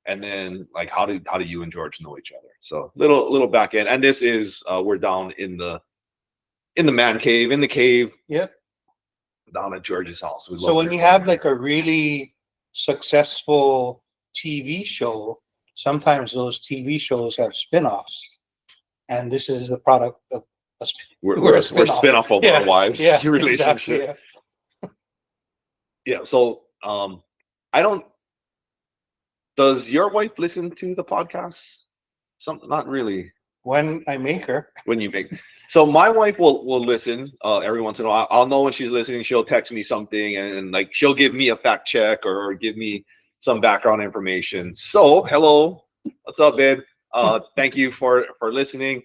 And then, like, how do you and George know each other? So little back end. And this is we're down in the man cave, in the cave. Yep. Down at George's house. So when you have like a really successful TV show, sometimes those TV shows have spin-offs, and this is the product of we're a spin-off of our wives' relationship. Exactly, yeah. So I don't. Does your wife listen to the podcast? Not really. When I make her. When you make. So my wife will listen every once in a while. I'll know when she's listening. She'll text me something, and like she'll give me a fact check or give me some background information. So hello, what's up, babe? Thank you for listening.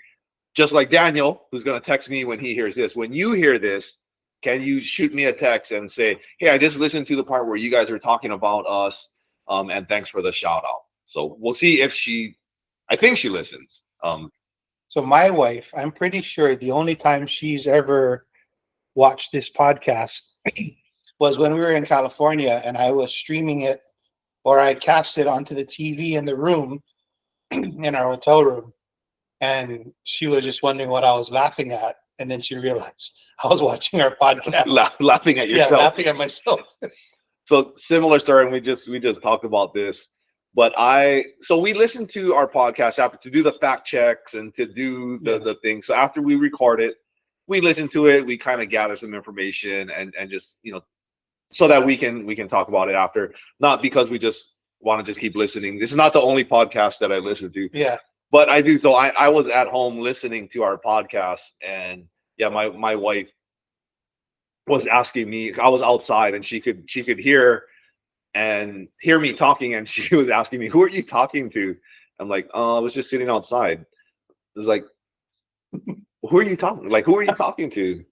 Just like Daniel, who's gonna text me when he hears this. When you hear this, can you shoot me a text and say, hey, I just listened to the part where you guys are talking about us, and thanks for the shout out. So we'll see if I think she listens. So my wife, I'm pretty sure the only time she's ever watched this podcast was when we were in California and I was streaming it, or I cast it onto the TV in the room, in our hotel room. And she was just wondering what I was laughing at. And then she realized I was watching our podcast. Laughing at yourself. Yeah, laughing at myself. So similar story, and we just talked about this. But so we listen to our podcast after, to do the fact checks and to do the thing. So after we record it, we listen to it, we kind of gather some information and just, so that we can talk about it after. Not because we just want to just keep listening. This is not the only podcast that I listen to. Yeah. But I do. So I was at home listening to our podcast, and yeah, my wife was asking me. I was outside, and she could hear me talking, and she was asking me, who are you talking to? I'm like, I was just sitting outside. It's like, who are you talking to?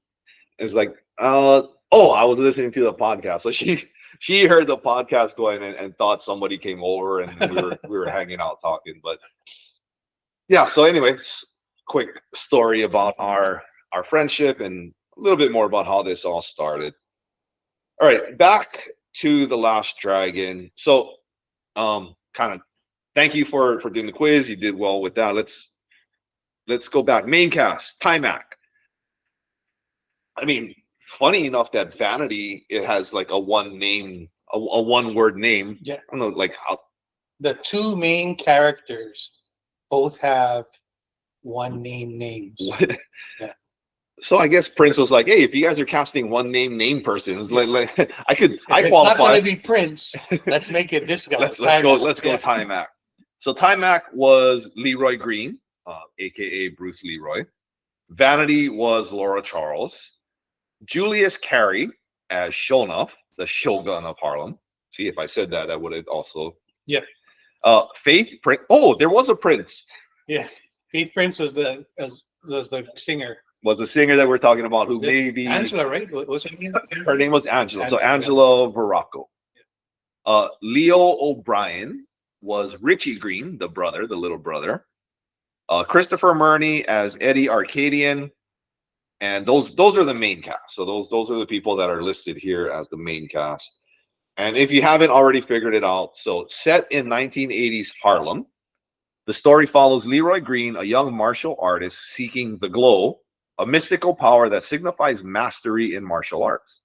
It's like, I was listening to the podcast. So she heard the podcast going and thought somebody came over, and we were hanging out talking. But yeah, so anyways, quick story about our friendship and a little bit more about how this all started. All right, back to The Last Dragon. So kind of thank you for doing the quiz. You did well with that. Let's go back. Main cast, Timac. I mean, funny enough that Vanity, it has like a one word name. Yeah. I don't know, like how The two main characters both have one name names. Yeah. So I guess Prince was like, hey, if you guys are casting one name persons, like I qualify. It's not going to be Prince. Let's make it this guy. Let's go Timac. So Timac was Leroy Green, aka Bruce Leroy. Vanity was Laura Charles. Julius Carey as Sho'Nuff, the Shogun of Harlem. See, if I said that, I would have also. Yeah. Faith Prince. Oh, there was a Prince. Yeah. Faith Prince was the singer. Was the singer that we're talking about, who Was it maybe Angela, right? What was her name? her name was Angela. So Angela. Angela Veracco. Leo O'Brien was Richie Green, the brother, the little brother. Christopher Murney as Eddie Arcadian. And those are the main cast. So those are the people that are listed here as the main cast. And if you haven't already figured it out, so set in 1980s Harlem, the story follows Leroy Green, a young martial artist seeking the glow, a mystical power that signifies mastery in martial arts.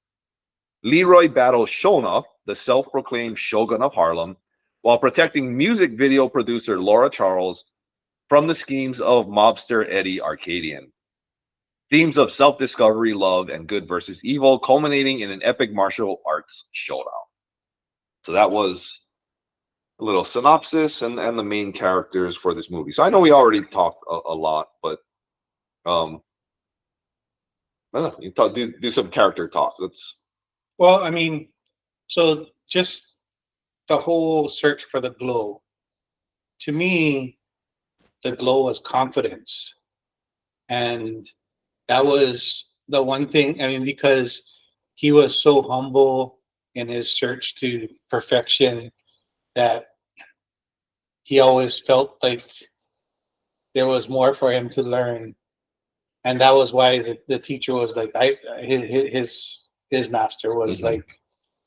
Leroy battles Sho'Nuff, the self-proclaimed shogun of Harlem, while protecting music video producer Laura Charles from the schemes of mobster Eddie Arcadian. Themes of self-discovery, love, and good versus evil, culminating in an epic martial arts showdown. So that was a little synopsis and the main characters for this movie. So I know we already talked a lot, but you talk, do some character talk. Well, I mean, so just the whole search for the glow. To me, the glow was confidence. And that was the one thing, I mean, because he was so humble in his search to perfection that he always felt like there was more for him to learn. And that was why the teacher was like, his master was like,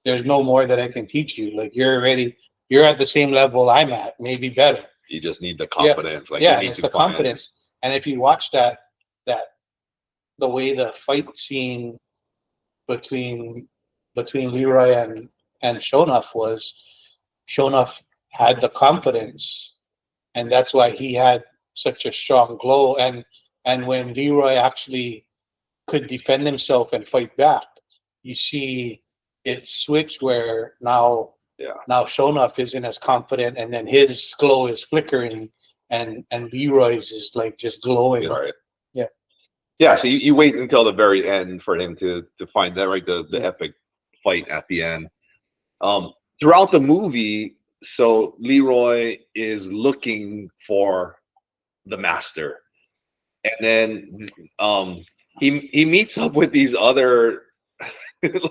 there's no more that I can teach you. Like, you're at the same level I'm at, maybe better. You just need the confidence. Yeah, yeah, it's the confidence. And if you watch that the way the fight scene between Leroy and Sho'Nuff was, Sho'Nuff had the confidence, and that's why he had such a strong glow. And when Leroy actually could defend himself and fight back, you see it switch where now Sho'Nuff isn't as confident, and then his glow is flickering, and Leroy's is like just glowing. Right. Yeah. Yeah. So you wait until the very end for him to find that, right? The epic fight at the end. Throughout the movie, so Leroy is looking for the master, and then he meets up with these other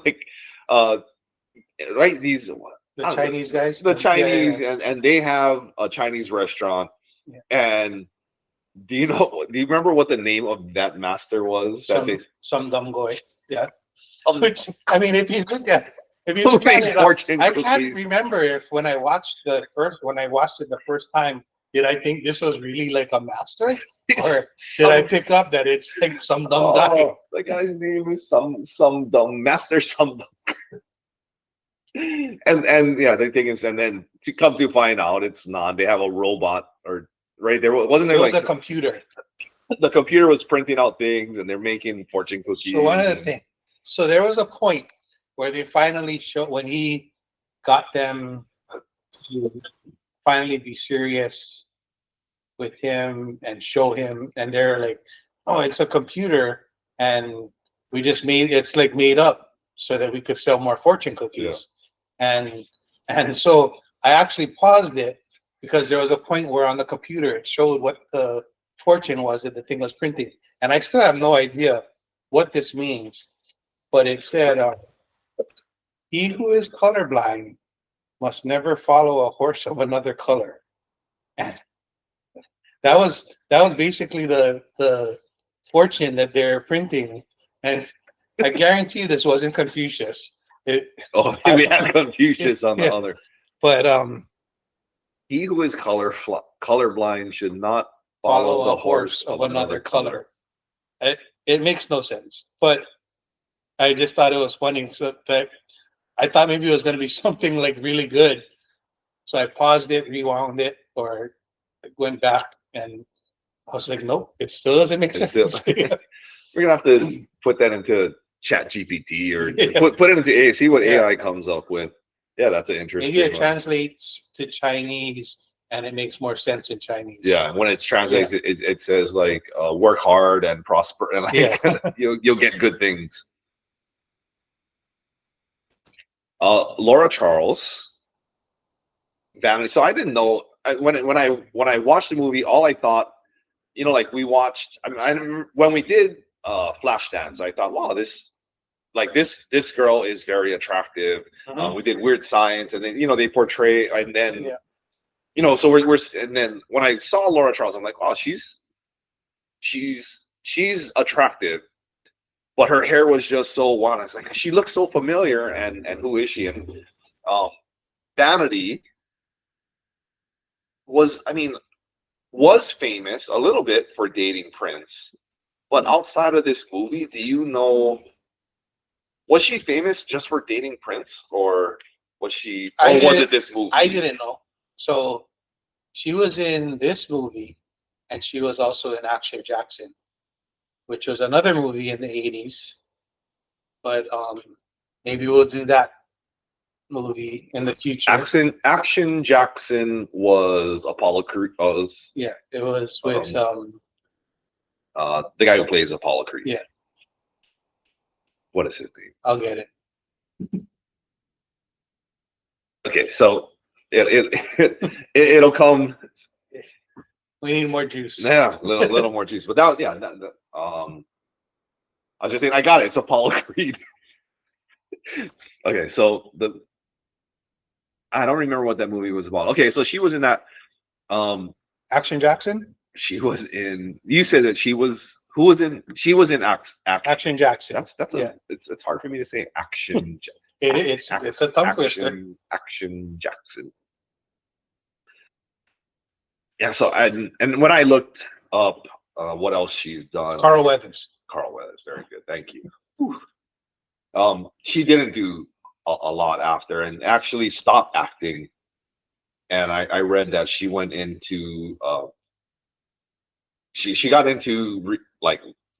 like right, these The Chinese guys? the Chinese, and they have a Chinese restaurant. Yeah. And do you remember what the name of that master was? Some dumb boy. Yeah. Some Which, I mean, if you look at it, fortune I cookies. can't remember if when I watched it the first time, did I think this was really like a master, or did I pick up that it's like some dumb guy? The guy's name is some dumb master, some dumb. and yeah, they take him, and then to come to find out it's not. They have a robot, or right there wasn't there It was like a computer. the computer was printing out things, and they're making fortune cookies. So one of the things. So there was a point where they finally showed, when he got them to finally be serious with him and show him, and they're like, oh, it's a computer, and we just it's like made up so that we could sell more fortune cookies. And so I actually paused it because there was a point where on the computer it showed what the fortune was that the thing was printing, and I still have no idea what this means, but it said, he who is colorblind must never follow a horse of another color. And that was basically the fortune that they're printing. And I guarantee this wasn't Confucius. We had Confucius on the other. But he who is colorblind should not follow a horse of another color. It makes no sense. But I just thought it was funny. So that I thought maybe it was going to be something like really good. So I paused it, rewound it, or went back, and I was like, nope, it still doesn't make sense. We're gonna have to put that into Chat GPT or put it into AI, see what AI comes up with. Yeah, that's an interesting. Maybe it translates to Chinese, and it makes more sense in Chinese. Yeah, when it's translated, it says like work hard and prosper, and like you'll get good things. Laura Charles, Vanity. So I didn't know when I watched the movie, all I thought, you know, like we watched. I mean, when we did Flashdance, I thought, wow, this girl is very attractive. We did Weird Science, and then you know they portray, and then you know, so we're and then when I saw Laura Charles, I'm like, wow, she's attractive, but her hair was just so wild. I was like, she looks so familiar, and who is she? And Vanity was, I mean, was famous a little bit for dating Prince, but outside of this movie, do you know, was she famous just for dating Prince, or was it this movie? I didn't know. So she was in this movie, and she was also in Action Jackson, which was another movie in the 80s. But maybe we'll do that movie in the future. Action Jackson was Apollo Creed. Yeah, it was with the guy who plays Apollo Creed. Yeah. What is his name? I'll get it. Okay, so it'll come. We need more juice. Yeah, a little more juice. But that, yeah, I was just saying, I got it. It's Apollo Creed. Okay, so I don't remember what that movie was about. Okay, so she was in that. Action Jackson. She was in. You said that she was. Who was in? She was in Action Jackson. That's yeah. It's hard for me to say Action. It's a tongue twister. Action Jackson. Yeah. So and when I looked up what else she's done. Carl Weathers. Very good. Thank you. Whew. She didn't do a lot after, and actually stopped acting. And I read that she went into she got into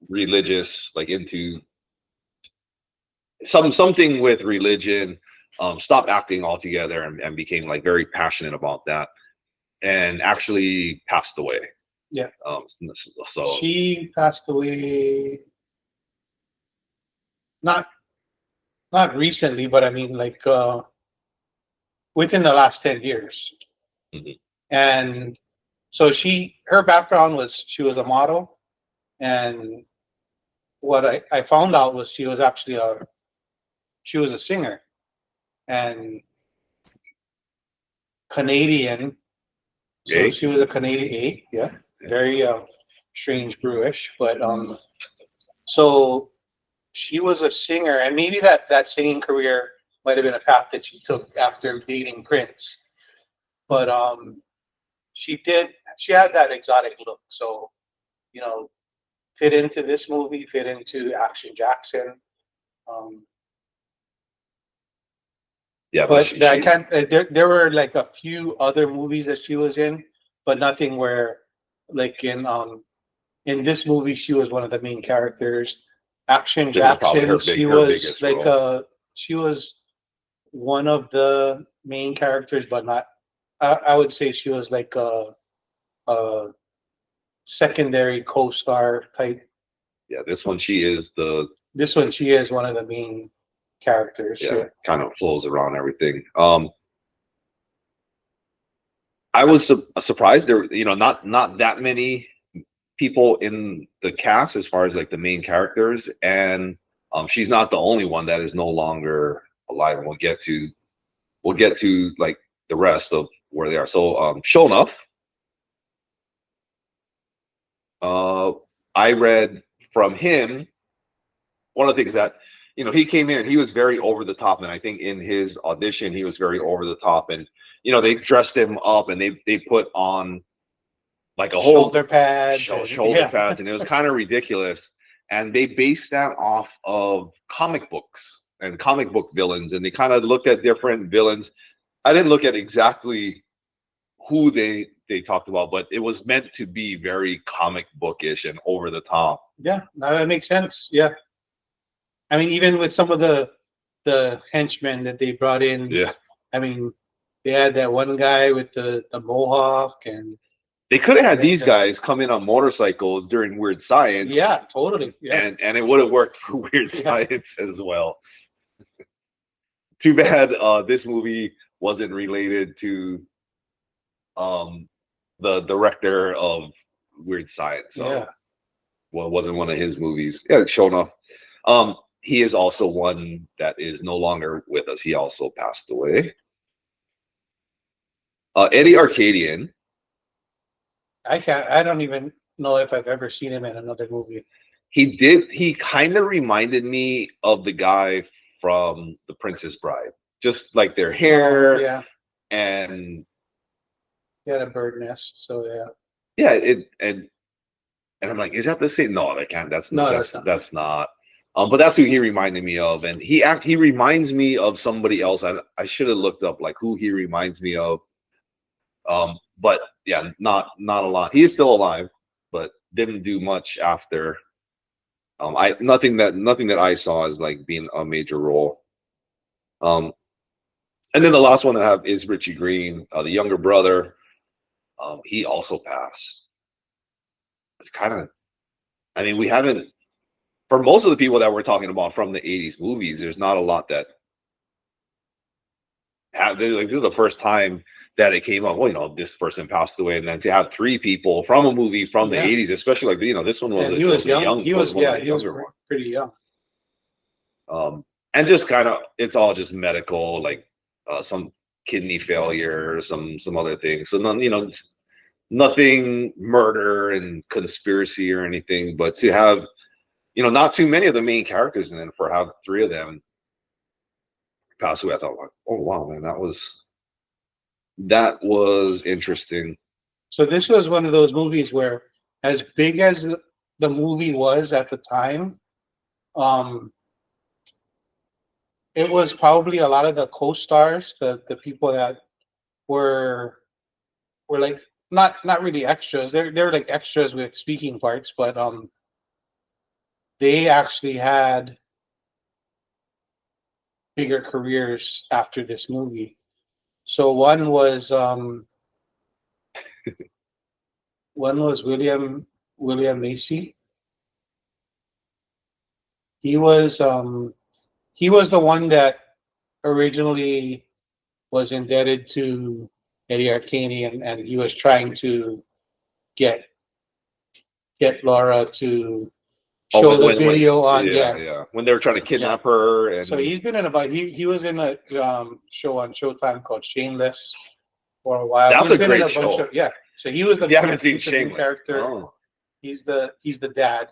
religious, like into something with religion, stopped acting altogether, and became like very passionate about that, and actually passed away. Yeah. So she passed away not recently, but I mean like within the last 10 years. Mm-hmm. And so her background was she was a model, and what I found out was she was actually she was a singer, and Canadian. So she was a Canadian, yeah, very strange brewish, but so she was a singer, and maybe that singing career might have been a path that she took after dating Prince, but she had that exotic look, so you know, fit into this movie, fit into Action Jackson. Yeah, but I can't. There were like a few other movies that she was in, but nothing where, like in this movie, she was one of the main characters. Action Jackson, she was like she was one of the main characters, but not. I would say she was like a secondary co-star type. Yeah, this one she is one of the main characters. Yeah, kind of flows around everything. I was surprised there, you know, not that many people in the cast as far as like the main characters, and she's not the only one that is no longer alive, and we'll get to like the rest of where they are. So Sho'Nuff, I read from him, one of the things that, you know, he came in and he was very over the top, and I think in his audition he was very over the top, and you know, they dressed him up and they put on like a whole shoulder pads, pads, and it was kind of ridiculous. And they based that off of comic books and comic book villains, and they kind of looked at different villains. I didn't look at exactly who they talked about, but it was meant to be very comic bookish and over the top. Yeah, that makes sense. Yeah, I mean, even with some of the henchmen that they brought in. Yeah, I mean, They had that one guy with the mohawk and They could have had then these guys come in on motorcycles during Weird Science, yeah, totally. Yeah. and it would have worked for Weird Yeah. Science as well. Too bad this movie wasn't related to the director of Weird Science. So Yeah. well, it wasn't one of his movies. Yeah, Sho'Nuff. He is also one that is no longer with us. He also passed away. Eddie Arcadian. I don't even know if I've ever seen him in another movie. He kind of reminded me of the guy from The Princess Bride. Just like their hair Yeah. and He had a bird nest, so yeah. yeah, and I'm like, is that the same? No, that can't. No, That's not. But that's who he reminded me of, and he reminds me of somebody else. I should have looked up like who he reminds me of. But yeah, not a lot. He is still alive, but didn't do much after. Nothing that I saw as like being a major role. And then the last one I have is Richie Green, the younger brother. He also passed. It's kind of, I mean, we haven't, for most of the people that we're talking about from the 80s movies, there's not a lot that have, like, this is the first time that it came up, well, this person passed away, and then to have three people from a movie from the 80s, especially like, this one was, he was young. He was pretty young. And just kind of, it's all just medical, like some kidney failure, some other things. So none, nothing murder and conspiracy or anything, but to have, not too many of the main characters, and then for have three of them pass away, I thought, like, oh wow, man, that was interesting. So this was one of those movies where, as big as the movie was at the time, it was probably a lot of the co-stars, the people that were like not really extras. They're like extras with speaking parts, but they actually had bigger careers after this movie. So one was William Macy. He was the one that originally was indebted to Eddie Arcadian, and he was trying to get Laura to show the video on when they were trying to kidnap her. And so he's been in he was in a show on Showtime called Shameless for a while. That's a great show. So he was the you haven't seen Shameless character. Oh. He's the dad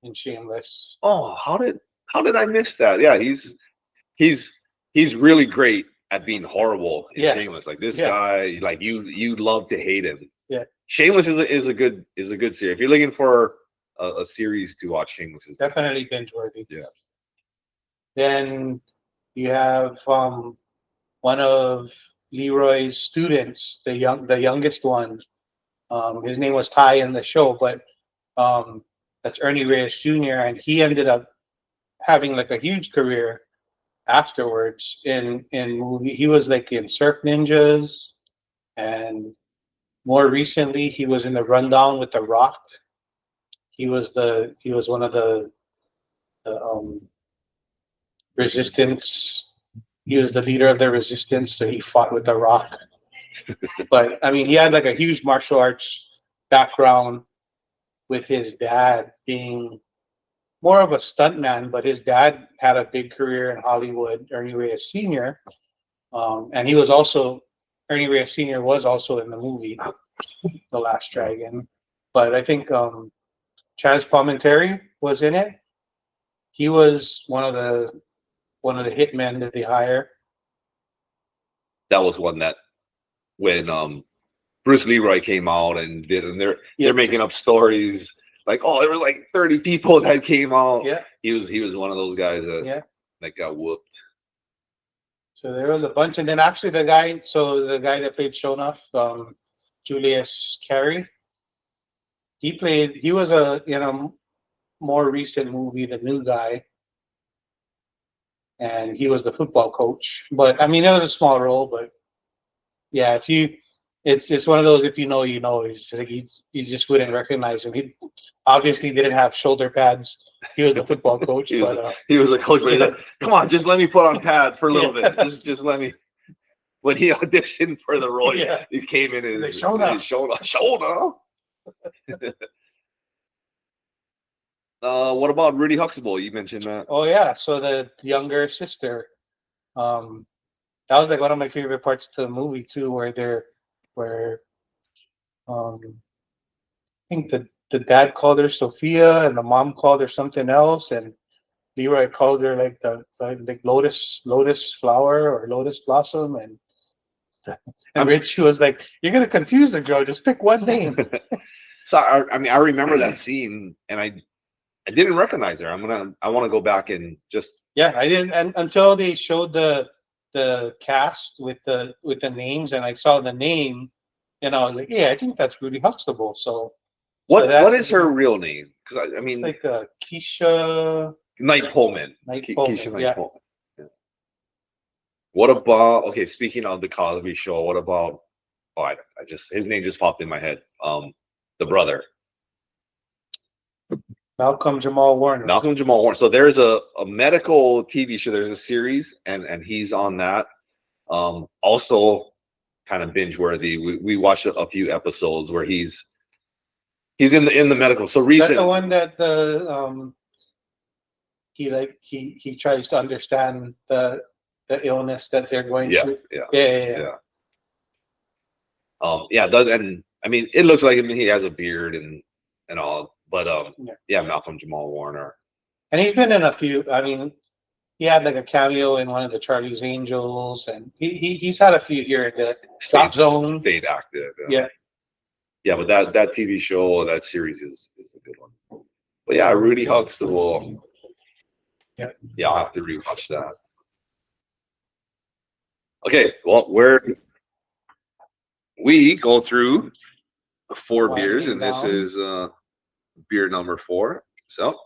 in Shameless. Oh, how did I miss that? Yeah, he's really great at being horrible in Shameless. Like this guy, like you love to hate him. Yeah. Shameless is a good series. If you're looking for a series to watch, Shameless is definitely binge worthy. Yeah. Then you have one of Leroy's students, the youngest one. His name was Ty in the show, but that's Ernie Reyes Jr. and he ended up having like a huge career afterwards in movie. He was like in Surf Ninjas, and more recently he was in the Rundown with The Rock. He was one of the resistance. He was the leader of the resistance, so he fought with The Rock. But I mean, he had like a huge martial arts background, with his dad being more of a stuntman, but his dad had a big career in Hollywood, Ernie Reyes Sr. And he was also, Ernie Reyes Sr. was also in the movie, The Last Dragon. But I think Chaz Palminteri was in it. He was one of the hitmen that they hire. That was one that when Bruce Leroy came out and they're making up stories like, oh, there were like 30 people that came out. Yeah. He was one of those guys that got whooped. So there was a bunch, and then actually the guy that played Sho'Nuff, Julius Carey, he was in a more recent movie, The New Guy, and he was the football coach. But I mean, it was a small role, but Yeah, if you, it's one of those. If you know, you know. It's like you just wouldn't recognize him. He obviously didn't have shoulder pads. He was the football coach, but he was a coach. But he's like, come on, just let me put on pads for a little Yeah. bit. Just let me. When he auditioned for the role, Yeah. he came in They his Sho'Nuff. shoulder. What about Rudy Huxtable? You mentioned that. Oh yeah, so the younger sister. Um, that was like one of my favorite parts of the movie too, where I think the dad called her Sophia and the mom called her something else, and Leroy called her like the like lotus flower or lotus blossom, and Richie was like, "You're gonna confuse the girl. Just pick one name." So I mean, I remember that scene, and I didn't recognize her. I want to go back and just. Yeah, I didn't, and until they showed the cast with the names, and I saw the name, and I was like, "Yeah, I think that's Rudy Huxtable." So What is her real name? Because I it's mean, like Keisha Knight Pullman. Knight Keisha Pullman. Knight Yeah. Pullman. Yeah. What about, okay, speaking of the Cosby Show, what about, oh, I just, his name just popped in my head. The brother, Malcolm Jamal Warner. Malcolm Jamal Warner. So there's a medical TV show, there's a series, and he's on that. Also kind of binge worthy. We watched a few episodes where he's in the medical. So Is that recent. the one that he tries to understand the illness that they're going Yeah, through? yeah, Yeah. yeah. And I mean, it looks like, I mean, he has a beard and all, but yeah, Malcolm Jamal Warner. And he's been in a few. I mean, he had like a cameo in one of the Charlie's Angels, and he's had a few here in the Drop Zone. Stayed active. Yeah. Yeah, but that TV show, that series is a good one. But yeah, Rudy Huxtable. Yeah, I'll have to rewatch that. Okay, well, we go through 4 beers, and this is beer number 4. So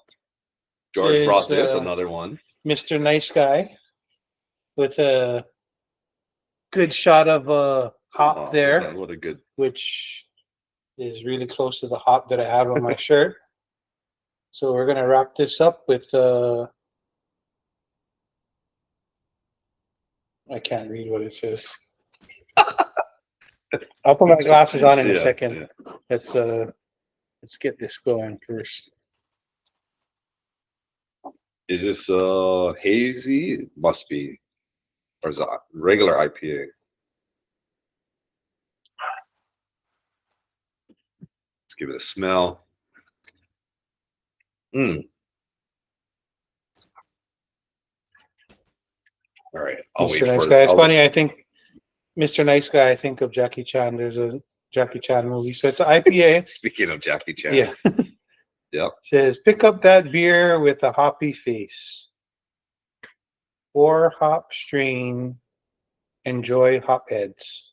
George brought this, another one. Mr. Nice Guy with a good shot of hop there. What a good. Which is really close to the hop that I have on my shirt. So we're gonna wrap this up with I can't read what it says. I'll put my glasses on in a second. Yeah. Let's get this going first. Is this hazy? It must be. Or is it regular IPA? Let's give it a smell. All right. I'll wait Mr. Nice for Guy. It's funny, I think Mr. Nice Guy, I think of Jackie Chan. There's a Jackie Chan movie. So it's an IPA. Speaking of Jackie Chan. Yeah. Yep. Says, pick up that beer with a hoppy face. 4 hop strain. Enjoy hop heads.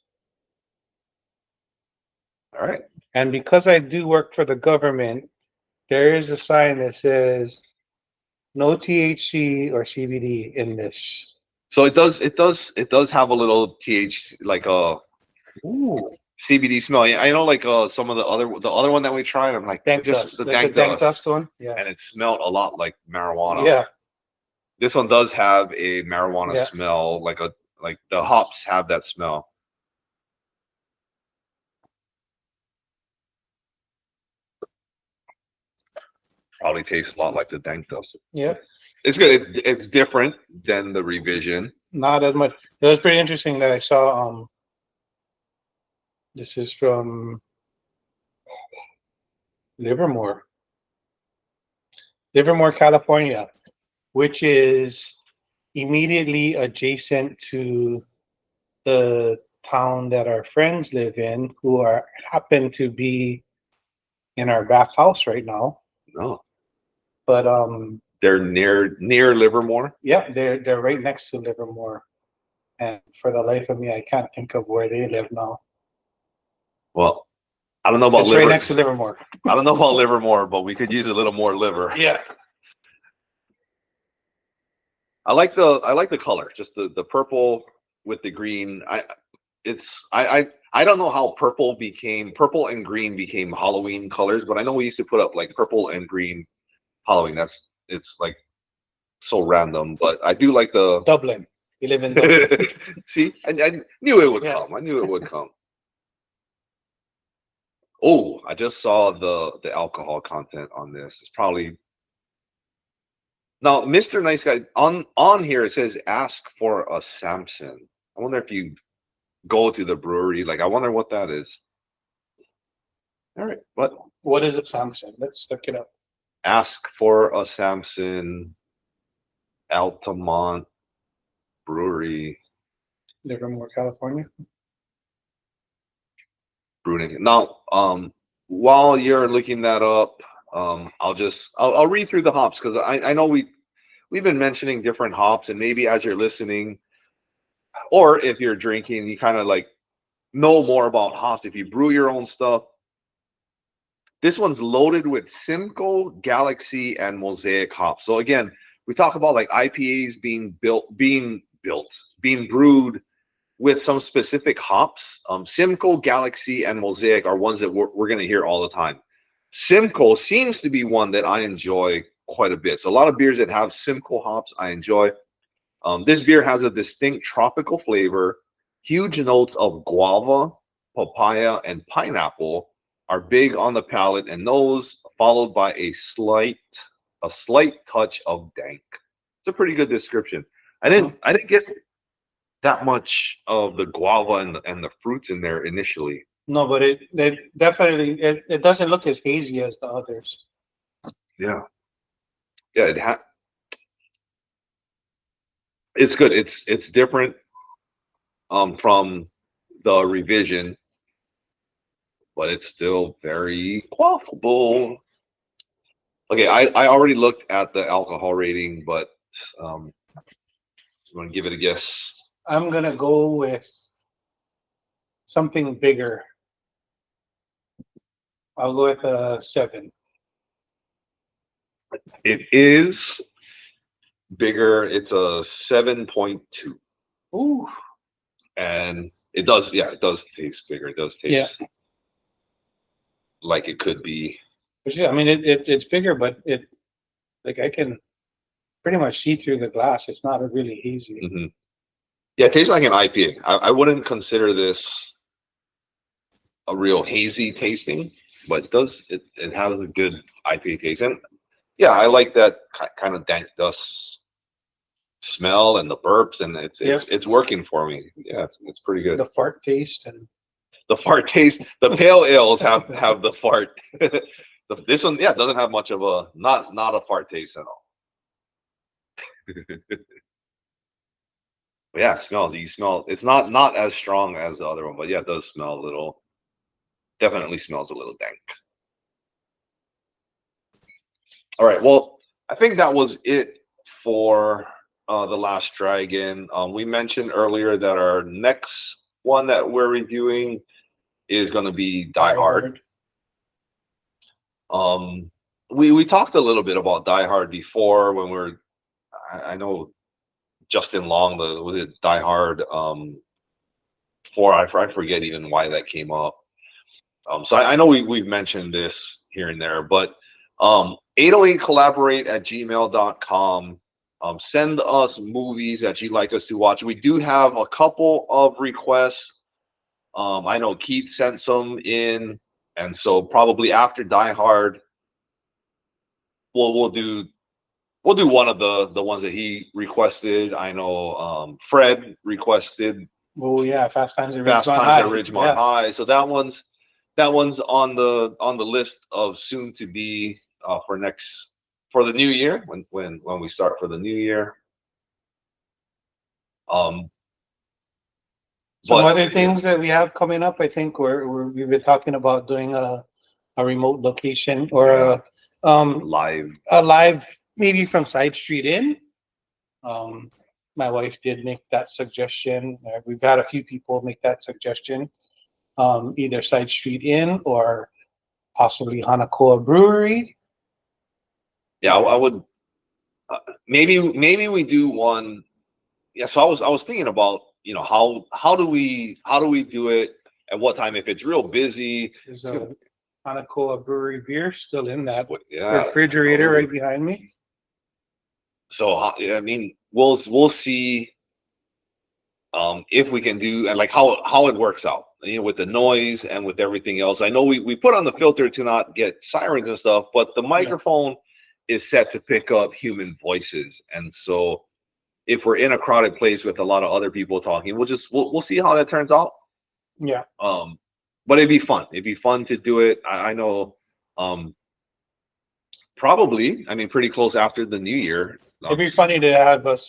All right. And because I do work for the government, there is a sign that says no THC or CBD in this. So it does have a little THC, like a CBD smell. I know, like some of the other one that we tried, I'm like, dank just dust. the Like dank dust one. Yeah. And it smelled a lot like marijuana. Yeah. This one does have a marijuana smell, like the hops have that smell. Probably tastes a lot like the dank dust. Yeah. It's good. It's different than the revision. Not as much. It was pretty interesting that I saw this is from Livermore, California, which is immediately adjacent to the town that our friends live in, who happen to be in our back house right now. No. But they're near Livermore. Yeah, they're right next to Livermore, and for the life of me, I can't think of where they live now. Well, I don't know about Livermore. Right next to Livermore. I don't know about Livermore, but we could use a little more liver. Yeah. I like the color, just the purple with the green. it's I don't know how purple and green became Halloween colors, but I know we used to put up like purple and green Halloween. It's like so random, but I do like the Dublin. You live in Dublin. see, I knew it would Yeah. come. I knew it would come. Oh, I just saw the alcohol content on this. It's probably now Mr. Nice Guy on here it says ask for a Samson. I wonder if you go to the brewery, like I wonder what that is. All right, but What is it, Samson? Let's look it up. ask for a Samson Altamont Brewery Livermore, California. brewing. Now, while you're looking that up, I'll read through the hops because I know we've been mentioning different hops, and maybe as you're listening, or if you're drinking, you kind of like know more about hops. If you brew your own stuff, this one's loaded with Simcoe, Galaxy, and Mosaic hops. So again, we talk about like IPAs being brewed with some specific hops. Simcoe, Galaxy, and Mosaic are ones that we're going to hear all the time. Simcoe seems to be one that I enjoy quite a bit. So a lot of beers that have Simcoe hops I enjoy. This beer has a distinct tropical flavor. Huge notes of guava, papaya, and pineapple are big on the palate and nose, followed by a slight touch of dank. It's a pretty good description. I didn't get that much of the guava and the fruits in there initially. No, but it definitely it doesn't look as hazy as the others. Yeah, it's good. It's different from the revision, but it's still very quaffable. Okay, I already looked at the alcohol rating, but I'm gonna give it a guess. I'm gonna go with something bigger. I'll go with a 7. It is bigger. It's a 7.2. Ooh. And it does taste bigger. It does taste like it could be. But yeah, I mean it's bigger, but like I can pretty much see through the glass. It's not a really hazy. Mm-hmm. Yeah, it tastes like an IPA. I wouldn't consider this a real hazy tasting, but it has a good IPA taste. And yeah, I like that kind of dank dust smell and the burps, and it's working for me. Yeah, it's pretty good. The fart taste and the fart taste. The pale ales have the fart. This one, yeah, doesn't have much of a not a fart taste at all. But yeah, it smells. You smell. It's not as strong as the other one, but yeah, it does smell a little. Definitely smells a little dank. All right. Well, I think that was it for the Last Dragon. We mentioned earlier that our next one that we're reviewing is going to be Die Hard. We talked a little bit about Die Hard before when I know Justin Long, was it Die Hard 4? I forget even why that came up. So I know we've mentioned this here and there, but 808collaborate@gmail.com. Send us movies that you'd like us to watch. We do have a couple of requests. I know Keith sent some in, and so probably after Die Hard, we'll do one of the ones that he requested. I know Fred requested. oh yeah, Fast Times at Ridgemont High. So that one's on the list of soon to be for the new year when we start for the new year. Some other things that we have coming up, I think we've been talking about doing a remote location or a live maybe from Side Street Inn. My wife did make that suggestion. We've had a few people make that suggestion. Either Side Street Inn or possibly Hanakoa Brewery. Yeah, I would maybe we do one. Yeah, so I was thinking about how do we do it at what time if it's real busy. There's a Hanakoa Brewery beer still in that Yeah, refrigerator right behind me. so I mean we'll see if we can do and like how it works out, with the noise and with everything else. I know we put on the filter to not get sirens and stuff, but the microphone is set to pick up human voices, and so if we're in a crowded place with a lot of other people talking, we'll see how that turns out. Yeah. But it'd be fun. It'd be fun to do it. I know. Probably. I mean, pretty close after the new year. It'd be funny to have us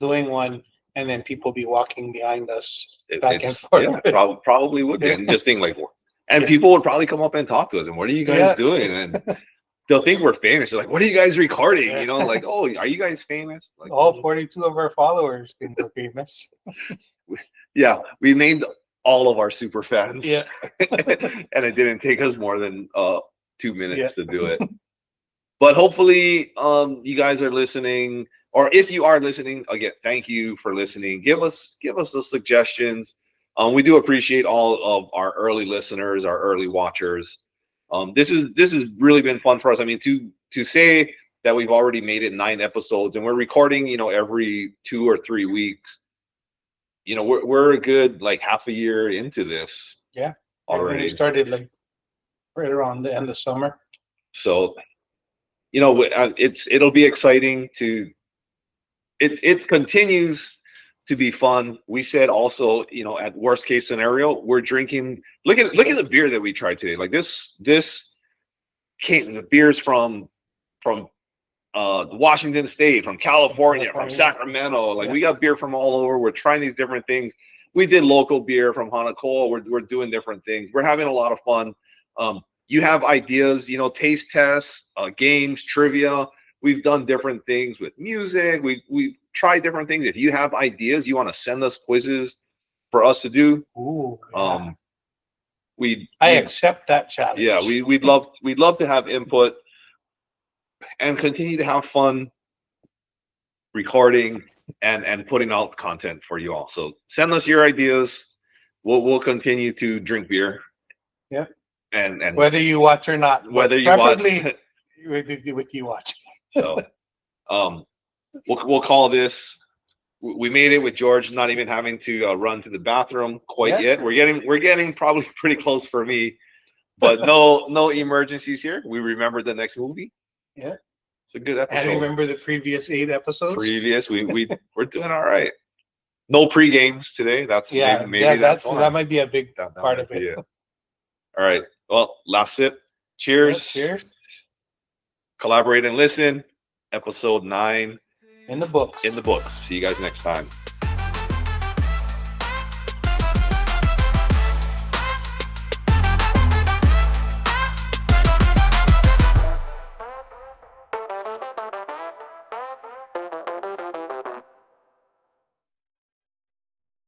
doing one, and then people be walking behind us back and forth. Yeah, probably would be. And just think like, and people would probably come up and talk to us. And what are you guys doing? And they'll think we're famous. They're like, what are you guys recording? Like, oh, are you guys famous? Like, all 42 of our followers think we're famous. Yeah, we named all of our super fans. Yeah. And it didn't take us more than 2 minutes to do it. But hopefully you guys are listening, or if you are listening, again, thank you for listening. Give us the suggestions. We do appreciate all of our early listeners, our early watchers. This has really been fun for us. I mean, to say that we've already made it 9 episodes and we're recording, every 2 or 3 weeks. We're a good like half a year into this. Yeah. Already. We started like right around the end of summer. So, it'll be exciting to. It continues to be fun. We said also, at worst case scenario, we're drinking. Look at the beer that we tried today. Like this the beers from Washington State, from California, from Sacramento. Like we got beer from all over. We're trying these different things. We did local beer from Hanakoa. We're doing different things. We're having a lot of fun. You have ideas, taste tests, games, trivia. We've done different things with music. We've tried different things. If you have ideas, you want to send us quizzes for us to do. Ooh, yeah. I accept that challenge. Yeah, we'd love to have input and continue to have fun recording and putting out content for you all. So send us your ideas. We'll continue to drink beer. Yeah. And whether you watch or not. Whether you preferably watch. with you watching. So we'll call this. We made it with George not even having to run to the bathroom quite yet. We're getting probably pretty close for me, but no emergencies here. We remember the next movie. Yeah, it's a good episode. And remember the previous 8 episodes. We're doing all right. No pre-games today. That's maybe that might be a big part of it. All right. Well, last sip. Cheers. Cheers. Collaborate and listen. Episode 9. In the books. See you guys next time.